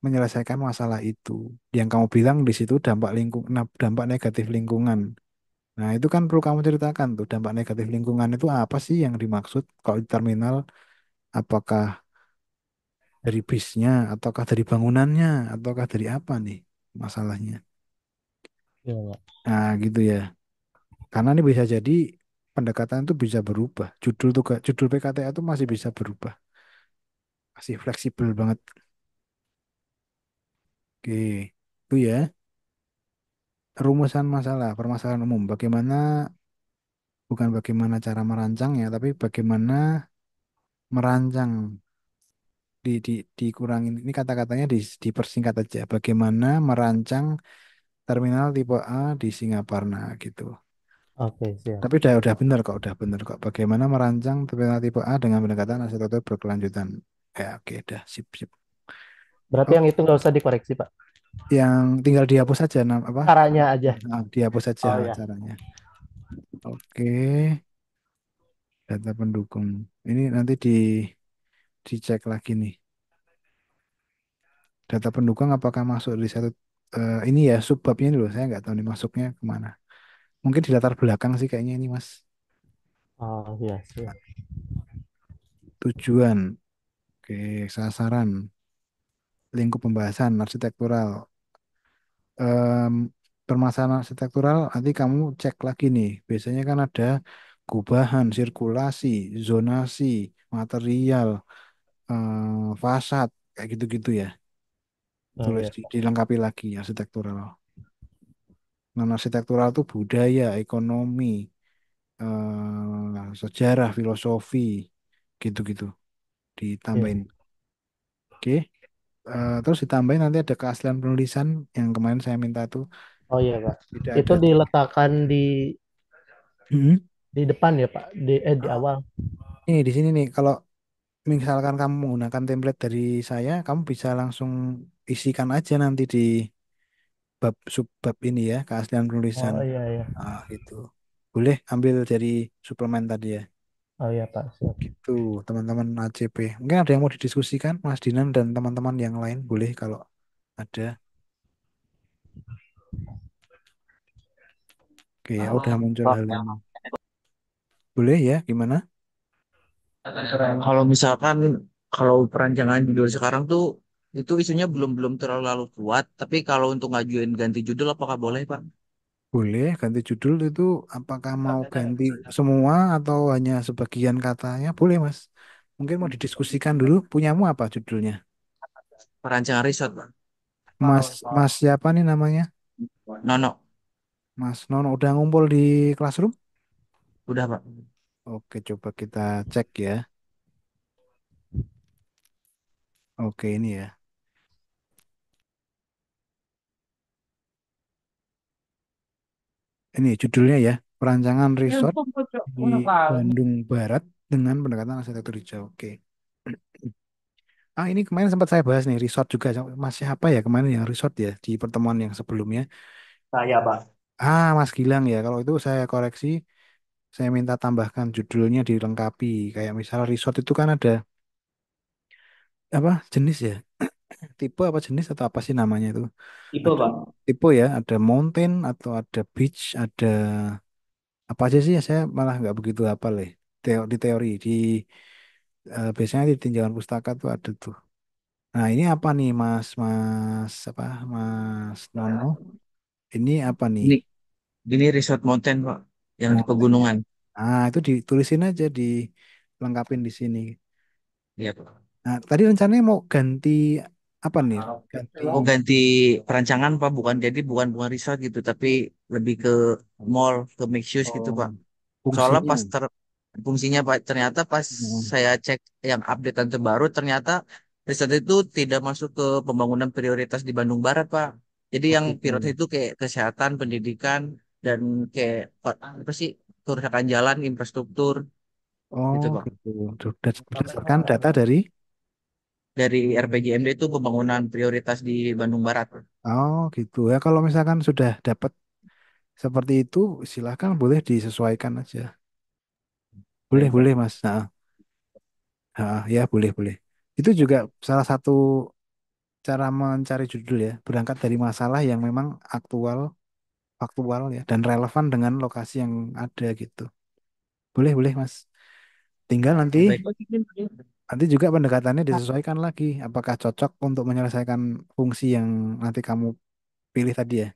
menyelesaikan masalah itu. Yang kamu bilang di situ dampak negatif lingkungan. Nah, itu kan perlu kamu ceritakan tuh dampak negatif lingkungan itu apa sih yang dimaksud kalau di terminal, apakah dari bisnya, ataukah dari bangunannya, ataukah dari apa nih masalahnya. Iya, Pak. Nah, gitu ya. Karena ini bisa jadi pendekatan itu bisa berubah. Judul PKTA itu masih bisa berubah. Masih fleksibel banget. Oke. Itu ya. Rumusan masalah, permasalahan umum. Bukan bagaimana cara merancangnya, tapi bagaimana merancang dikurangin. Ini kata-katanya dipersingkat aja. Bagaimana merancang terminal tipe A di Singaparna gitu. Oke, siap. Tapi udah bener kok. Bagaimana merancang terminal tipe A dengan pendekatan arsitektur berkelanjutan. Ya, oke, dah sip sip. Berarti Oh, yang itu nggak usah dikoreksi, Pak. yang tinggal dihapus saja apa? Caranya aja. Dihapus saja Oh ya. caranya. Oke, data pendukung. Ini nanti dicek lagi nih. Data pendukung apakah masuk di satu ini ya subbabnya ini loh. Saya nggak tahu nih masuknya kemana. Mungkin di latar belakang sih kayaknya ini Mas. Oh iya, siap. Tujuan, oke, sasaran, lingkup pembahasan, arsitektural. Em, Permasalahan arsitektural nanti kamu cek lagi nih. Biasanya kan ada gubahan, sirkulasi, zonasi, material, fasad, kayak gitu-gitu ya. Oh Tulis iya. dilengkapi lagi arsitektural. Non arsitektural itu budaya, ekonomi, sejarah, filosofi, gitu-gitu. Iya. Ditambahin. Oke. Terus ditambahin nanti ada keaslian penulisan yang kemarin saya minta tuh Oh iya, Pak. tidak Itu ada. diletakkan Hmm. di depan ya, Pak. Di awal. Ini di sini nih, kalau misalkan kamu menggunakan template dari saya, kamu bisa langsung isikan aja nanti di subbab ini ya, keaslian penulisan. Oh iya, iya. Gitu. Boleh ambil dari suplemen tadi ya. Oh iya, Pak. Siap. Gitu, teman-teman ACP. Mungkin ada yang mau didiskusikan, Mas Dinan dan teman-teman yang lain, boleh kalau ada. Oke, ya udah muncul hal ini. Boleh ya, gimana? Kalau misalkan kalau perancangan judul sekarang tuh itu isunya belum belum terlalu kuat, tapi kalau untuk ngajuin ganti judul apakah boleh, Pak? Boleh ganti judul itu apakah mau ganti semua atau hanya sebagian katanya? Boleh, Mas. Mungkin mau didiskusikan dulu, punyamu apa judulnya? Perancangan riset, Pak. Mas Mas siapa nih namanya? Nono, Mas Nono udah ngumpul di classroom? udah Pak. Oke, coba kita cek ya. Oke, ini ya. Ini judulnya ya, perancangan resort di Bandung Barat dengan pendekatan arsitektur hijau. Oke. Ah, ini kemarin sempat saya bahas nih, resort juga. Masih apa ya kemarin yang resort ya di pertemuan yang sebelumnya? Saya, Pak. Ah, Mas Gilang ya. Kalau itu saya koreksi, saya minta tambahkan judulnya dilengkapi. Kayak misal resort itu kan ada apa jenis ya? Tipe apa jenis atau apa sih namanya itu? Tipe, Ada Pak. tipe ya, ada mountain atau ada beach, ada apa aja sih ya saya malah nggak begitu hafal ya. Di teori di biasanya di tinjauan pustaka tuh ada tuh. Nah, ini apa nih apa Mas Nono? Ini apa nih? Ini ini Resort Mountain Pak, yang di Mountain ya. pegunungan. Ah, itu ditulisin aja lengkapin di sini. Iya Pak. Nah, tadi rencananya mau ganti apa nih? Ganti Mau ganti perancangan Pak, bukan resort gitu, tapi lebih ke mall, ke mixed use gitu oh, Pak. Soalnya fungsinya. fungsinya Pak, ternyata pas Hmm. saya cek yang updatean terbaru, ternyata resort itu tidak masuk ke pembangunan prioritas di Bandung Barat Pak. Jadi Oh yang prioritas gitu. itu kayak kesehatan, pendidikan, dan kayak apa sih, kerusakan jalan, infrastruktur Oh gitu Pak. gitu. Berdasarkan data dari. Dari RPJMD itu pembangunan prioritas di Bandung Barat. Oh gitu ya. Kalau misalkan sudah dapat seperti itu, silahkan boleh disesuaikan aja. Ya, Boleh boleh Pak. Mas. Nah, ya boleh boleh. Itu juga salah satu cara mencari judul ya. Berangkat dari masalah yang memang faktual ya, dan relevan dengan lokasi yang ada gitu. Boleh boleh Mas. Tinggal nanti Baik. nanti juga pendekatannya disesuaikan lagi. Apakah cocok untuk menyelesaikan fungsi yang nanti kamu pilih tadi ya.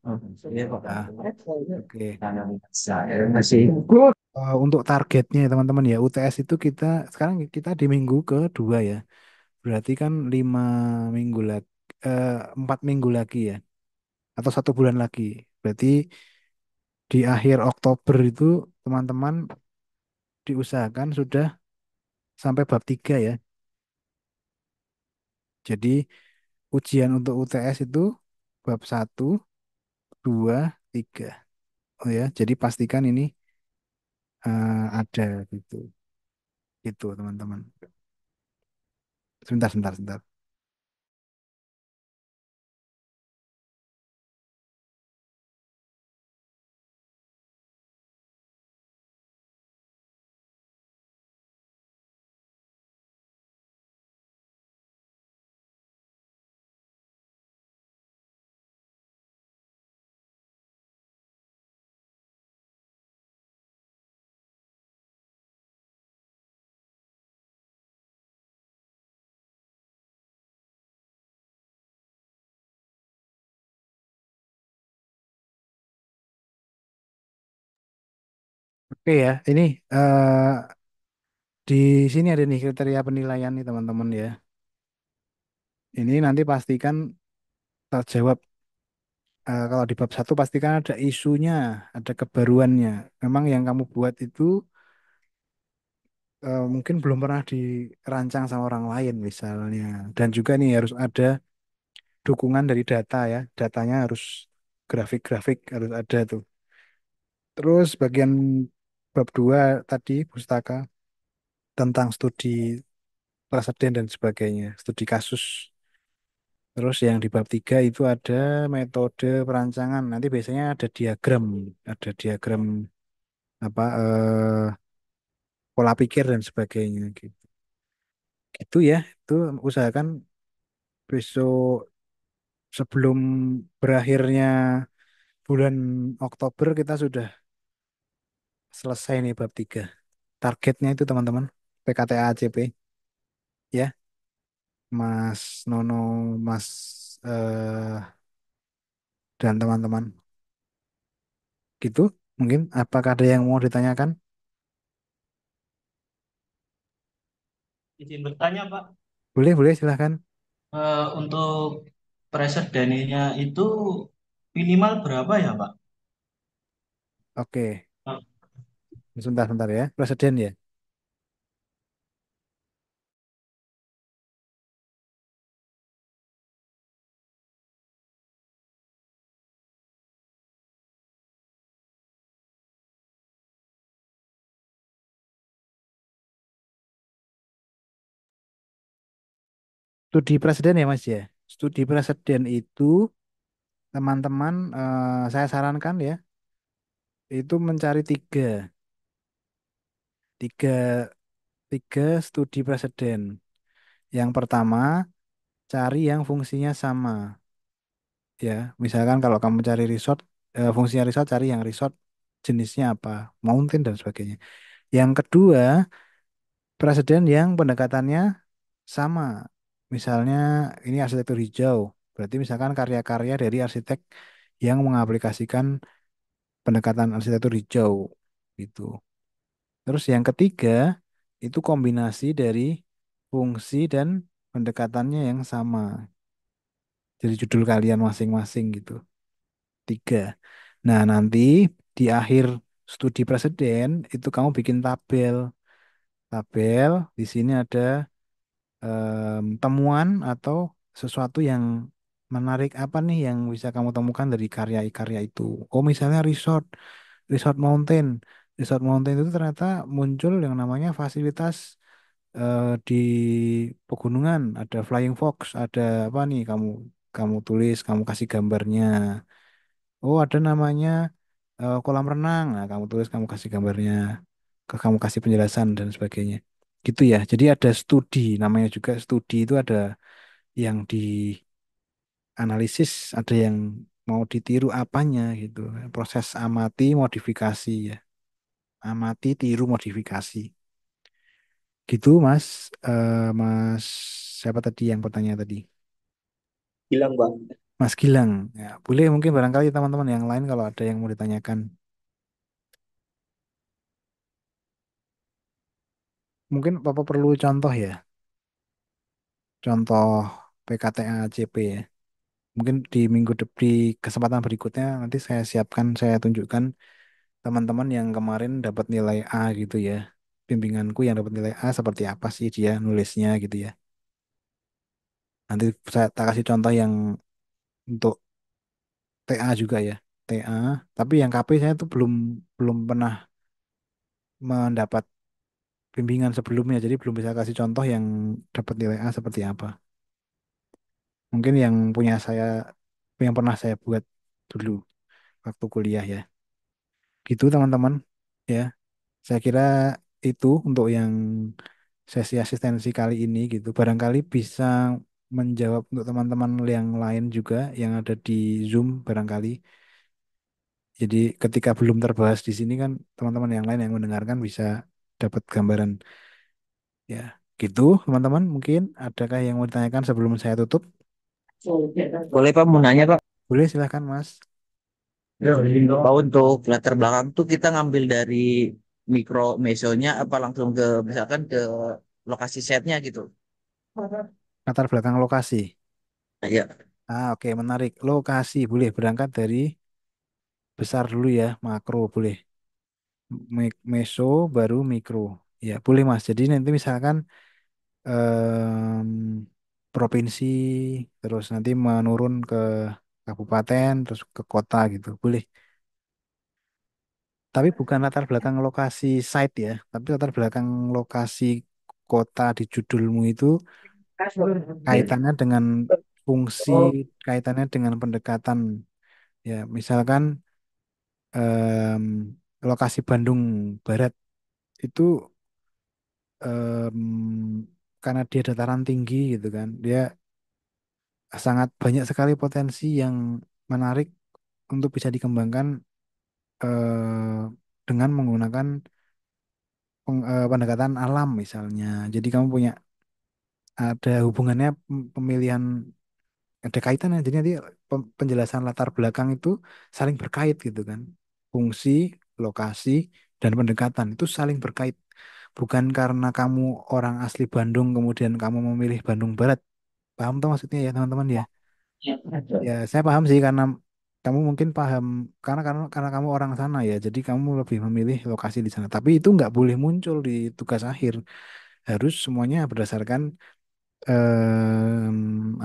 Oh, iya, Pak. Nah, oke. Masih. Untuk targetnya ya, teman-teman ya, UTS itu sekarang kita di minggu kedua ya. Berarti kan 5 minggu lagi, 4 minggu lagi ya, atau 1 bulan lagi. Berarti di akhir Oktober itu teman-teman diusahakan sudah sampai bab 3 ya. Jadi ujian untuk UTS itu bab 1, 2, 3. Oh ya, jadi pastikan ini ada gitu. Gitu teman-teman. Sebentar, sebentar, sebentar. Oke ya, ini di sini ada nih kriteria penilaian nih teman-teman ya. Ini nanti pastikan terjawab. Kalau di bab 1 pastikan ada isunya, ada kebaruannya. Memang yang kamu buat itu mungkin belum pernah dirancang sama orang lain misalnya. Dan juga nih harus ada dukungan dari data ya. Datanya harus grafik-grafik harus ada tuh. Terus bagian bab 2 tadi pustaka tentang studi preseden dan sebagainya, studi kasus. Terus yang di bab 3 itu ada metode perancangan. Nanti biasanya ada diagram apa pola pikir dan sebagainya gitu. Gitu ya. Itu usahakan besok sebelum berakhirnya bulan Oktober kita sudah selesai nih bab 3. Targetnya itu teman-teman PKTA ACP ya, Mas Nono, Mas dan teman-teman. Gitu. Mungkin apakah ada yang mau ditanyakan? Izin bertanya, Pak. Boleh, boleh silahkan. Untuk presidennya itu minimal berapa ya, Pak? Oke, Eh, sebentar ya. Presiden ya. Studi presiden ya Mas ya. Studi presiden itu teman-teman saya sarankan ya, itu mencari tiga, tiga studi presiden. Yang pertama, cari yang fungsinya sama. Ya, misalkan kalau kamu cari resort, fungsinya resort, cari yang resort jenisnya apa, mountain dan sebagainya. Yang kedua, presiden yang pendekatannya sama. Misalnya ini arsitektur hijau, berarti misalkan karya-karya dari arsitek yang mengaplikasikan pendekatan arsitektur hijau gitu. Terus yang ketiga itu kombinasi dari fungsi dan pendekatannya yang sama. Jadi judul kalian masing-masing gitu. Tiga. Nah, nanti di akhir studi presiden itu kamu bikin tabel. Tabel di sini ada temuan atau sesuatu yang menarik apa nih yang bisa kamu temukan dari karya-karya itu. Oh, misalnya resort mountain. Resort mountain itu ternyata muncul yang namanya fasilitas di pegunungan. Ada flying fox, ada apa nih kamu kamu tulis, kamu kasih gambarnya. Oh, ada namanya kolam renang. Nah, kamu tulis, kamu kasih gambarnya, kamu kasih penjelasan dan sebagainya. Gitu ya. Jadi ada studi, namanya juga studi itu ada yang dianalisis, ada yang mau ditiru apanya gitu. Proses amati modifikasi ya. Amati tiru modifikasi. Gitu Mas. Mas siapa tadi yang bertanya tadi? Bilang, Bang. Mas Gilang. Ya, boleh mungkin barangkali teman-teman yang lain kalau ada yang mau ditanyakan. Mungkin Bapak perlu contoh ya. Contoh PKTA CP ya. Mungkin di kesempatan berikutnya nanti saya siapkan, saya tunjukkan teman-teman yang kemarin dapat nilai A gitu ya. Bimbinganku yang dapat nilai A seperti apa sih dia nulisnya gitu ya. Nanti saya tak kasih contoh yang untuk TA juga ya. TA, tapi yang KP saya tuh belum belum pernah mendapat bimbingan sebelumnya, jadi belum bisa kasih contoh yang dapat nilai A seperti apa. Mungkin yang punya saya, yang pernah saya buat dulu waktu kuliah ya. Gitu teman-teman ya. Saya kira itu untuk yang sesi asistensi kali ini gitu. Barangkali bisa menjawab untuk teman-teman yang lain juga yang ada di Zoom barangkali. Jadi ketika belum terbahas di sini kan teman-teman yang lain yang mendengarkan bisa dapat gambaran ya. Gitu teman-teman, mungkin adakah yang mau ditanyakan sebelum saya tutup? Boleh Pak mau nanya Pak? Boleh silahkan Mas. Pak untuk latar belakang tuh kita ngambil dari mikro mesonya apa langsung ke misalkan ke lokasi setnya gitu? Latar belakang lokasi. Ya. Oke, menarik. Lokasi boleh berangkat dari besar dulu ya, makro boleh. Meso baru mikro. Ya, boleh Mas. Jadi nanti misalkan em, provinsi, terus nanti menurun ke kabupaten, terus ke kota gitu. Boleh. Tapi bukan latar belakang lokasi site ya, tapi latar belakang lokasi kota di judulmu itu kaitannya dengan fungsi, kaitannya dengan pendekatan. Ya, misalkan em, lokasi Bandung Barat itu karena dia dataran tinggi gitu kan, dia sangat banyak sekali potensi yang menarik untuk bisa dikembangkan dengan menggunakan pendekatan alam misalnya. Jadi kamu punya ada hubungannya pemilihan ada kaitannya. Jadi nanti penjelasan latar belakang itu saling berkait gitu kan. Fungsi, lokasi, dan pendekatan itu saling berkait. Bukan karena kamu orang asli Bandung kemudian kamu memilih Bandung Barat. Paham tuh maksudnya ya teman-teman ya. Ya, saya paham sih karena kamu mungkin paham karena kamu orang sana ya. Jadi kamu lebih memilih lokasi di sana. Tapi itu nggak boleh muncul di tugas akhir. Harus semuanya berdasarkan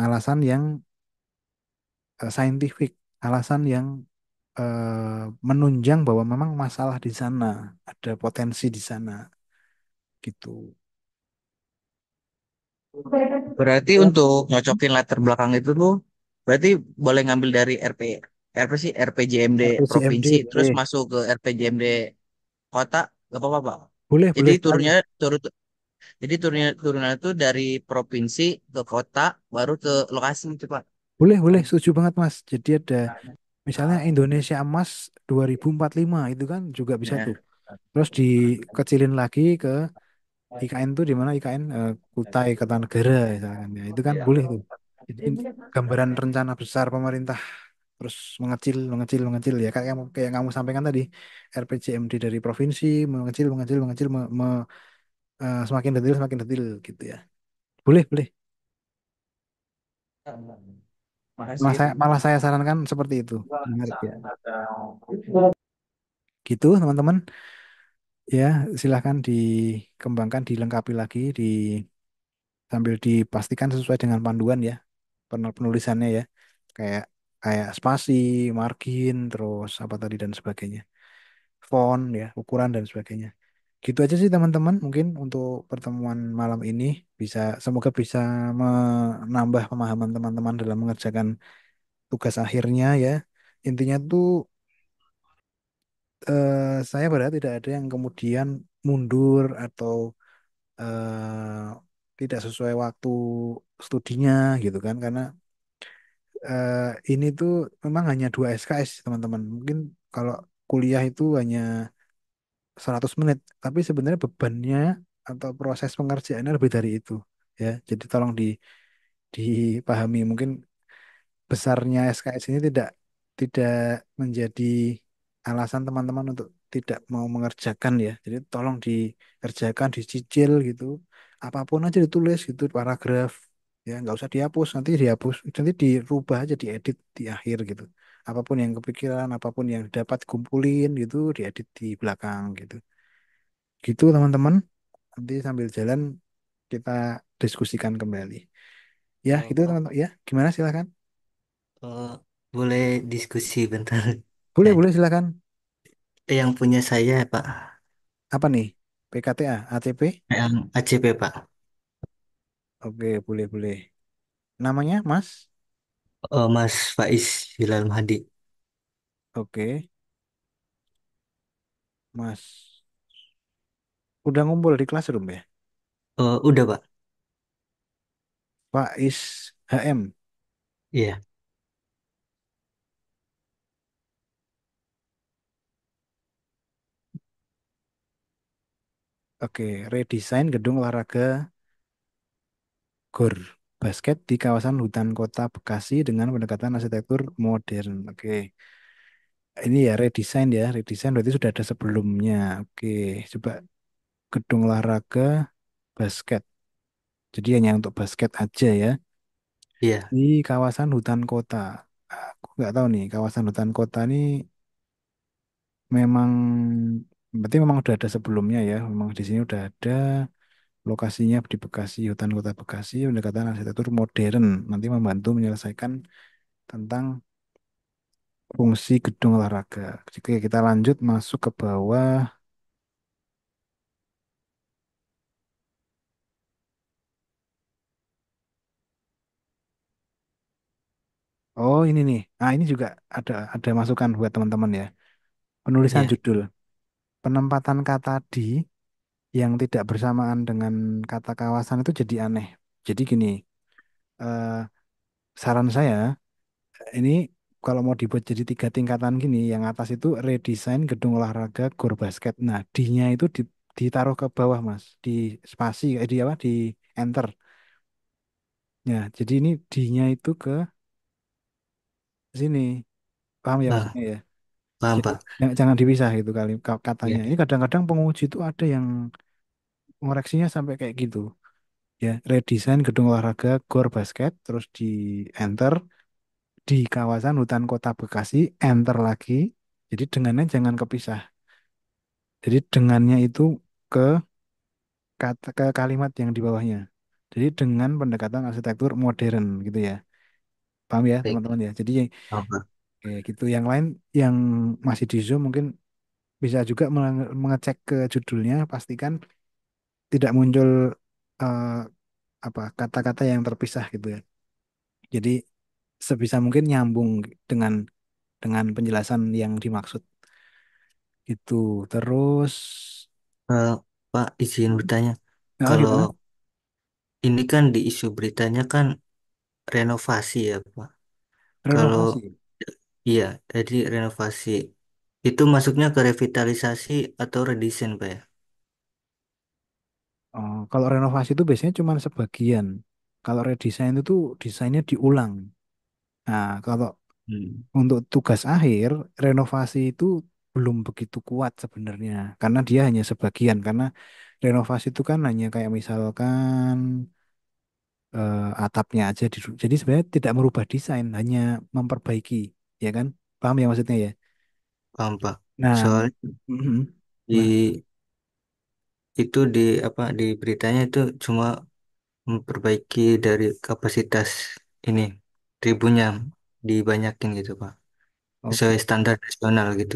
alasan yang saintifik, alasan yang menunjang bahwa memang masalah di sana, ada potensi di sana, gitu. Berarti untuk nyocokin latar belakang itu tuh berarti boleh ngambil dari RP sih RPJMD RPJMD provinsi terus boleh, masuk ke RPJMD kota gak apa-apa Pak. boleh, Jadi boleh sekali. turunnya itu dari provinsi ke kota baru ke lokasi itu Pak. Boleh, boleh, setuju banget Mas. Jadi ada misalnya Indonesia Emas 2045 itu kan juga bisa Ya. tuh. Terus dikecilin lagi ke IKN tuh di mana IKN Kutai Kartanegara misalkan ya. Itu kan boleh tuh. Jadi gambaran rencana besar pemerintah terus mengecil mengecil mengecil ya kayak yang kamu sampaikan tadi RPJMD dari provinsi mengecil mengecil mengecil semakin detail gitu ya. Boleh, boleh. Makasih. Malah saya sarankan seperti itu. Menarik ya. Gitu teman-teman. Ya, silahkan dikembangkan, dilengkapi lagi, sambil dipastikan sesuai dengan panduan ya, penulisannya ya, kayak kayak spasi, margin, terus apa tadi dan sebagainya, font ya, ukuran dan sebagainya. Gitu aja sih teman-teman, mungkin untuk pertemuan malam ini semoga bisa menambah pemahaman teman-teman dalam mengerjakan tugas akhirnya ya. Intinya tuh saya berharap tidak ada yang kemudian mundur atau tidak sesuai waktu studinya gitu kan karena ini tuh memang hanya 2 SKS teman-teman mungkin kalau kuliah itu hanya 100 menit tapi sebenarnya bebannya atau proses pengerjaannya lebih dari itu ya jadi tolong dipahami mungkin besarnya SKS ini tidak menjadi alasan teman-teman untuk tidak mau mengerjakan ya. Jadi tolong dikerjakan, dicicil gitu. Apapun aja ditulis gitu paragraf ya nggak usah dihapus nanti dirubah aja diedit di akhir gitu. Apapun yang kepikiran, apapun yang dapat kumpulin gitu diedit di belakang gitu. Gitu teman-teman. Nanti sambil jalan kita diskusikan kembali. Ya, gitu Pak, teman-teman. Ya, gimana silakan. eh, boleh diskusi bentar? Boleh, Eh, boleh silakan. yang punya saya, Pak, Apa nih? PKTA, ACP? yang ACP, Pak. Oke, boleh, boleh. Namanya Mas? Mas Faiz Hilal Mahdi. Oke, Mas. Udah ngumpul di classroom ya? Udah, Pak. Faiz HM. Iya, Oke, redesign gedung olahraga GOR basket di kawasan hutan kota Bekasi dengan pendekatan arsitektur modern. Oke, ini ya redesign ya. Redesign berarti sudah ada sebelumnya. Oke, coba gedung olahraga basket. Jadi hanya untuk basket aja ya. iya, Di kawasan hutan kota. Aku nggak tahu nih, kawasan hutan kota ini memang berarti memang udah ada sebelumnya ya. Memang di sini udah ada lokasinya di Bekasi, hutan kota Bekasi, pendekatan arsitektur modern. Nanti membantu menyelesaikan tentang fungsi gedung olahraga. Jika kita lanjut masuk ke bawah. Oh ini nih, ini juga ada masukan buat teman-teman ya. Penulisan iya, judul, penempatan kata di yang tidak bersamaan dengan kata kawasan itu jadi aneh. Jadi gini, eh, saran saya ini kalau mau dibuat jadi 3 tingkatan gini, yang atas itu redesign gedung olahraga Gor Basket. Nah, D-nya itu ditaruh ke bawah, Mas, di spasi, di apa? Di enter. Ya, jadi ini D-nya itu ke sini. Paham ya Pak. maksudnya ya? Paham, Jadi Pak. jangan dipisah gitu kali katanya. Iya, Ini kadang-kadang penguji itu ada yang ngoreksinya sampai kayak gitu. ya, redesign gedung olahraga Gor Basket, terus di enter di kawasan hutan kota Bekasi, enter lagi. Jadi dengannya jangan kepisah. Jadi dengannya itu ke kata ke kalimat yang di bawahnya. Jadi dengan pendekatan arsitektur modern gitu ya. Paham ya Baik. teman-teman ya. Jadi Paham, Pak. kayak gitu. Yang lain yang masih di Zoom mungkin bisa juga mengecek ke judulnya, pastikan tidak muncul eh, apa kata-kata yang terpisah gitu ya. Jadi sebisa mungkin nyambung dengan penjelasan yang dimaksud itu. Terus Eh, Pak, izin bertanya. nah, Kalau gimana? ini kan di isu beritanya kan renovasi ya, Pak. Kalau Renovasi. iya, jadi renovasi itu masuknya ke revitalisasi atau redesign, Pak ya? Oh, kalau renovasi itu biasanya cuma sebagian. Kalau redesign itu tuh desainnya diulang. Nah, kalau Hmm. untuk tugas akhir, renovasi itu belum begitu kuat sebenarnya. Karena dia hanya sebagian. Karena renovasi itu kan hanya kayak misalkan atapnya aja. Jadi sebenarnya tidak merubah desain, hanya memperbaiki. Ya kan? Paham ya maksudnya ya? Paham, Pak. Nah, Soalnya mhm. Nah, di itu di apa di beritanya itu cuma memperbaiki dari kapasitas ini tribunnya dibanyakin gitu, Pak. Sesuai oke. standar nasional gitu.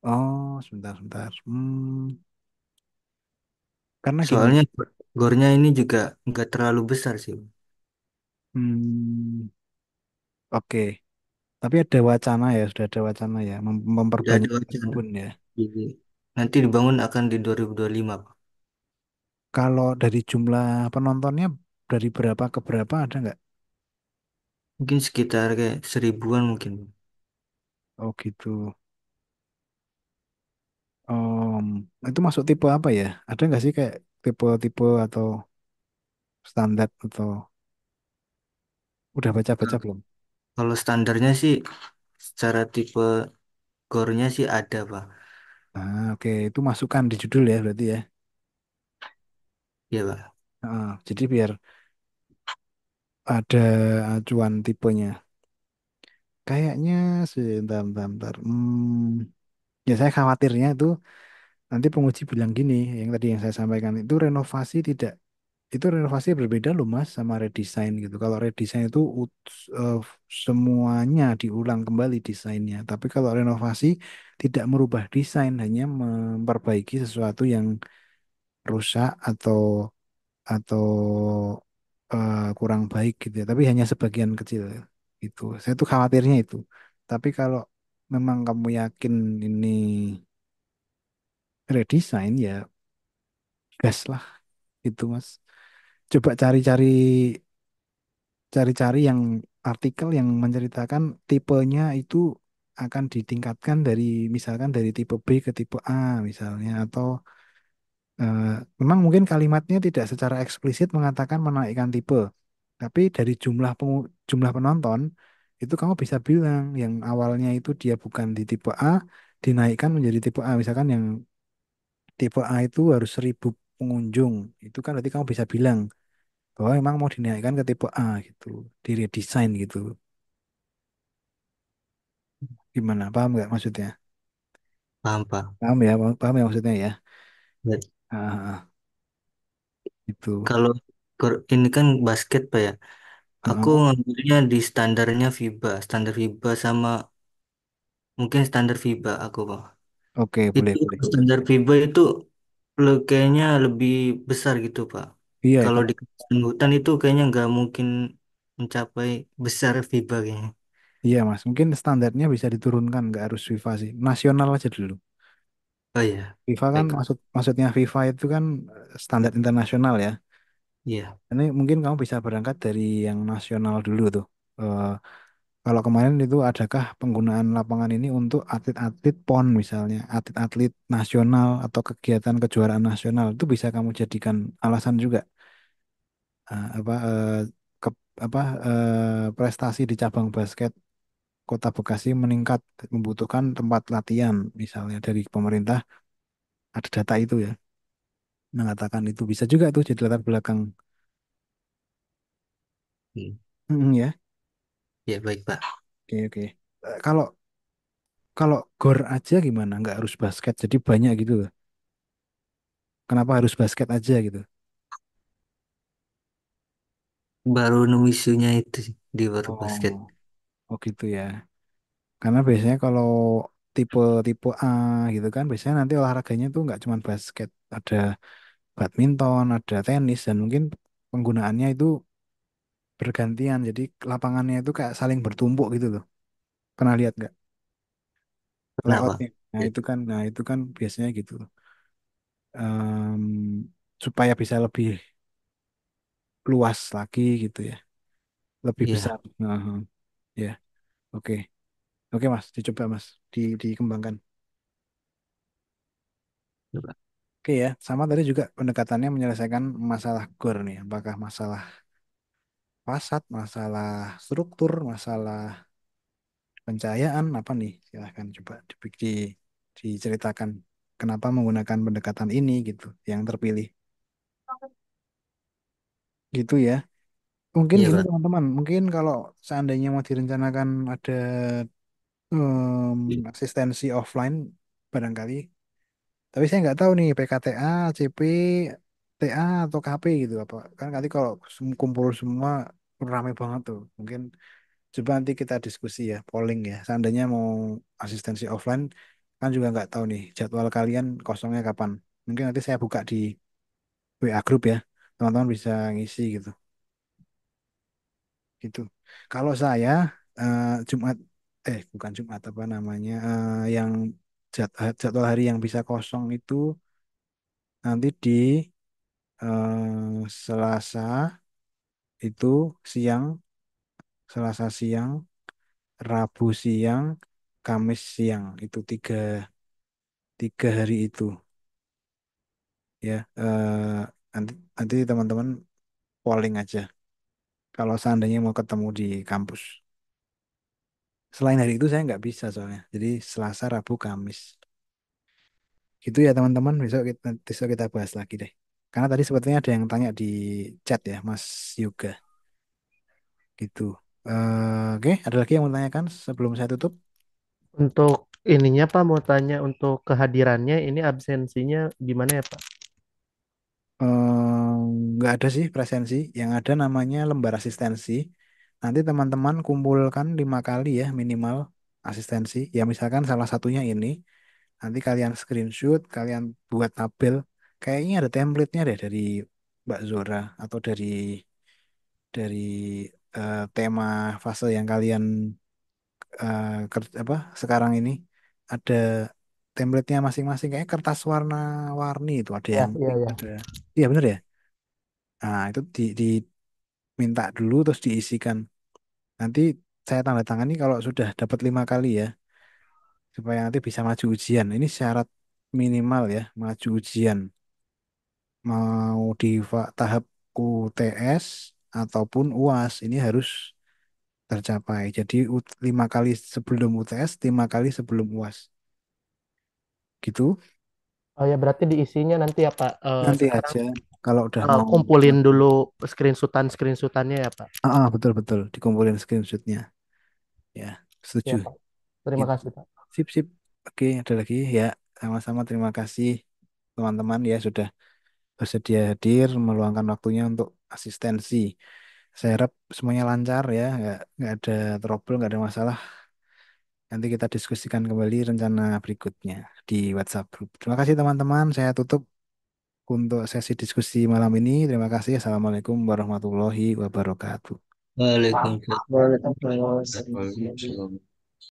Oh, sebentar, sebentar. Karena gini, Soalnya gornya ini juga nggak terlalu besar sih. hmm, oke. Tapi ada wacana ya, sudah ada wacana ya, Udah ada memperbanyak wacana. tribun ya. Jadi, nanti dibangun akan di 2025, Pak. Kalau dari jumlah penontonnya dari berapa ke berapa ada nggak? Mungkin sekitar kayak 1000-an mungkin. Oh gitu. Om, itu masuk tipe apa ya? Ada nggak sih kayak tipe-tipe atau standar atau udah baca-baca belum? Kalau standarnya sih secara tipe gornya sih ada, Pak. Nah, oke, itu masukkan di judul ya berarti ya. Iya, Pak. Jadi biar ada acuan tipenya. Kayaknya sih, bentar, bentar, bentar. Ya saya khawatirnya itu nanti penguji bilang gini, yang tadi yang saya sampaikan itu renovasi tidak, itu renovasi berbeda loh Mas sama redesign gitu. Kalau redesign itu eh, semuanya diulang kembali desainnya. Tapi kalau renovasi tidak merubah desain, hanya memperbaiki sesuatu yang rusak atau kurang baik gitu ya. Tapi hanya sebagian kecil itu. Saya tuh khawatirnya itu. Tapi kalau memang kamu yakin ini redesign ya gas lah itu Mas. Coba cari-cari yang artikel yang menceritakan tipenya itu akan ditingkatkan dari misalkan dari tipe B ke tipe A misalnya atau eh, memang mungkin kalimatnya tidak secara eksplisit mengatakan menaikkan tipe, tapi dari jumlah penonton itu kamu bisa bilang yang awalnya itu dia bukan di tipe A dinaikkan menjadi tipe A misalkan yang tipe A itu harus 1000 pengunjung itu kan berarti kamu bisa bilang bahwa memang mau dinaikkan ke tipe A gitu, di redesign gitu. Gimana? Paham nggak maksudnya? Paham, Pak. Paham ya? Paham ya maksudnya ya? Baik. Ah, itu. Kalau ini kan basket, Pak ya. Aku Ah, ngambilnya di standarnya FIBA, standar FIBA sama mungkin standar FIBA aku, Pak. oke, boleh, Itu boleh. standar FIBA itu kayaknya lebih besar gitu, Pak. Iya, Kalau kalau di kawasan hutan itu kayaknya nggak mungkin mencapai besar FIBA kayaknya. iya Mas, mungkin standarnya bisa diturunkan, nggak harus FIFA sih. Nasional aja dulu. Oh iya, FIFA kan baik. maksudnya FIFA itu kan standar internasional ya. Iya, Ini mungkin kamu bisa berangkat dari yang nasional dulu tuh. Eh, Kalau kemarin itu adakah penggunaan lapangan ini untuk atlet-atlet PON misalnya, atlet-atlet nasional atau kegiatan kejuaraan nasional itu bisa kamu jadikan alasan juga. Apa apa prestasi di cabang basket Kota Bekasi meningkat membutuhkan tempat latihan misalnya dari pemerintah ada data itu ya. mengatakan itu bisa juga tuh jadi latar belakang. Hmm. Ya, Ya baik Pak. oke oke. Kalau kalau gor aja gimana? Nggak harus basket, jadi banyak gitu loh. Kenapa harus basket aja gitu? Baru nemu isunya itu sih, di baru basket. Oh, oh gitu ya. Karena biasanya kalau tipe-tipe A gitu kan, biasanya nanti olahraganya tuh nggak cuma basket, ada badminton, ada tenis, dan mungkin penggunaannya itu bergantian. Jadi lapangannya itu kayak saling bertumpuk gitu loh. Pernah lihat nggak Kenapa? layoutnya? Nah Ya, itu kan, biasanya gitu. Em, supaya bisa lebih luas lagi gitu ya, lebih iya. besar. Nah, ya, oke, oke Mas, dicoba Mas, dikembangkan. Coba. Oke ya, sama tadi juga pendekatannya menyelesaikan masalah core nih. Apakah masalah fasad, masalah struktur, masalah pencahayaan, apa nih? Silahkan coba diceritakan kenapa menggunakan pendekatan ini gitu, yang terpilih. Gitu ya. Mungkin Iya gini Pak. teman-teman, mungkin kalau seandainya mau direncanakan ada asistensi offline barangkali. Tapi saya nggak tahu nih PKTA, CP, TA atau KP gitu apa. Kan nanti kalau kumpul semua rame banget tuh. Mungkin coba nanti kita diskusi ya, polling ya. Seandainya mau asistensi offline, kan juga nggak tahu nih jadwal kalian kosongnya kapan. Mungkin nanti saya buka di WA grup ya. Teman-teman bisa ngisi gitu. Gitu. Kalau saya Jumat, bukan Jumat apa namanya, yang jadwal hari yang bisa kosong itu nanti di Selasa itu siang, Selasa siang, Rabu siang, Kamis siang itu tiga hari itu ya. Nanti nanti teman-teman polling aja kalau seandainya mau ketemu di kampus. Selain hari itu saya nggak bisa soalnya. Jadi Selasa, Rabu, Kamis. Gitu ya teman-teman. Besok kita bahas lagi deh. Karena tadi sepertinya ada yang tanya di chat ya, Mas Yoga. Gitu. Oke, ada lagi yang mau tanyakan sebelum saya tutup? Untuk ininya Pak mau tanya untuk kehadirannya ini absensinya gimana ya Pak? Nggak ada sih presensi. Yang ada namanya lembar asistensi. Nanti teman-teman kumpulkan 5 kali ya minimal asistensi. Ya misalkan salah satunya ini. Nanti kalian screenshot, kalian buat tabel. Kayaknya ada template-nya deh dari Mbak Zora atau dari tema fase yang kalian apa sekarang ini ada template-nya masing-masing kayak kertas warna-warni itu ada Ya, yang iya pink, ya. ada iya bener ya. Nah itu diminta dulu terus diisikan. Nanti saya tanda tangani kalau sudah dapat 5 kali ya supaya nanti bisa maju ujian. Ini syarat minimal ya maju ujian mau di tahap UTS ataupun UAS ini harus tercapai. Jadi 5 kali sebelum UTS, 5 kali sebelum UAS. Gitu. Oh ya berarti diisinya nanti ya Pak. Nanti Sekarang aja kalau udah mau kumpulin maju. dulu screenshotannya ya Pak. Betul betul dikumpulin screenshotnya. Ya, setuju. Ya Pak. Terima Gitu. kasih Pak. Sip sip. Oke, ada lagi ya. Sama-sama terima kasih teman-teman ya sudah bersedia hadir meluangkan waktunya untuk asistensi. Saya harap semuanya lancar ya, nggak ada trouble, nggak ada masalah. Nanti kita diskusikan kembali rencana berikutnya di WhatsApp group. Terima kasih teman-teman. Saya tutup untuk sesi diskusi malam ini. Terima kasih. Assalamualaikum warahmatullahi wabarakatuh. Waalaikumsalam. Waalaikumsalam. Waalaikumsalam.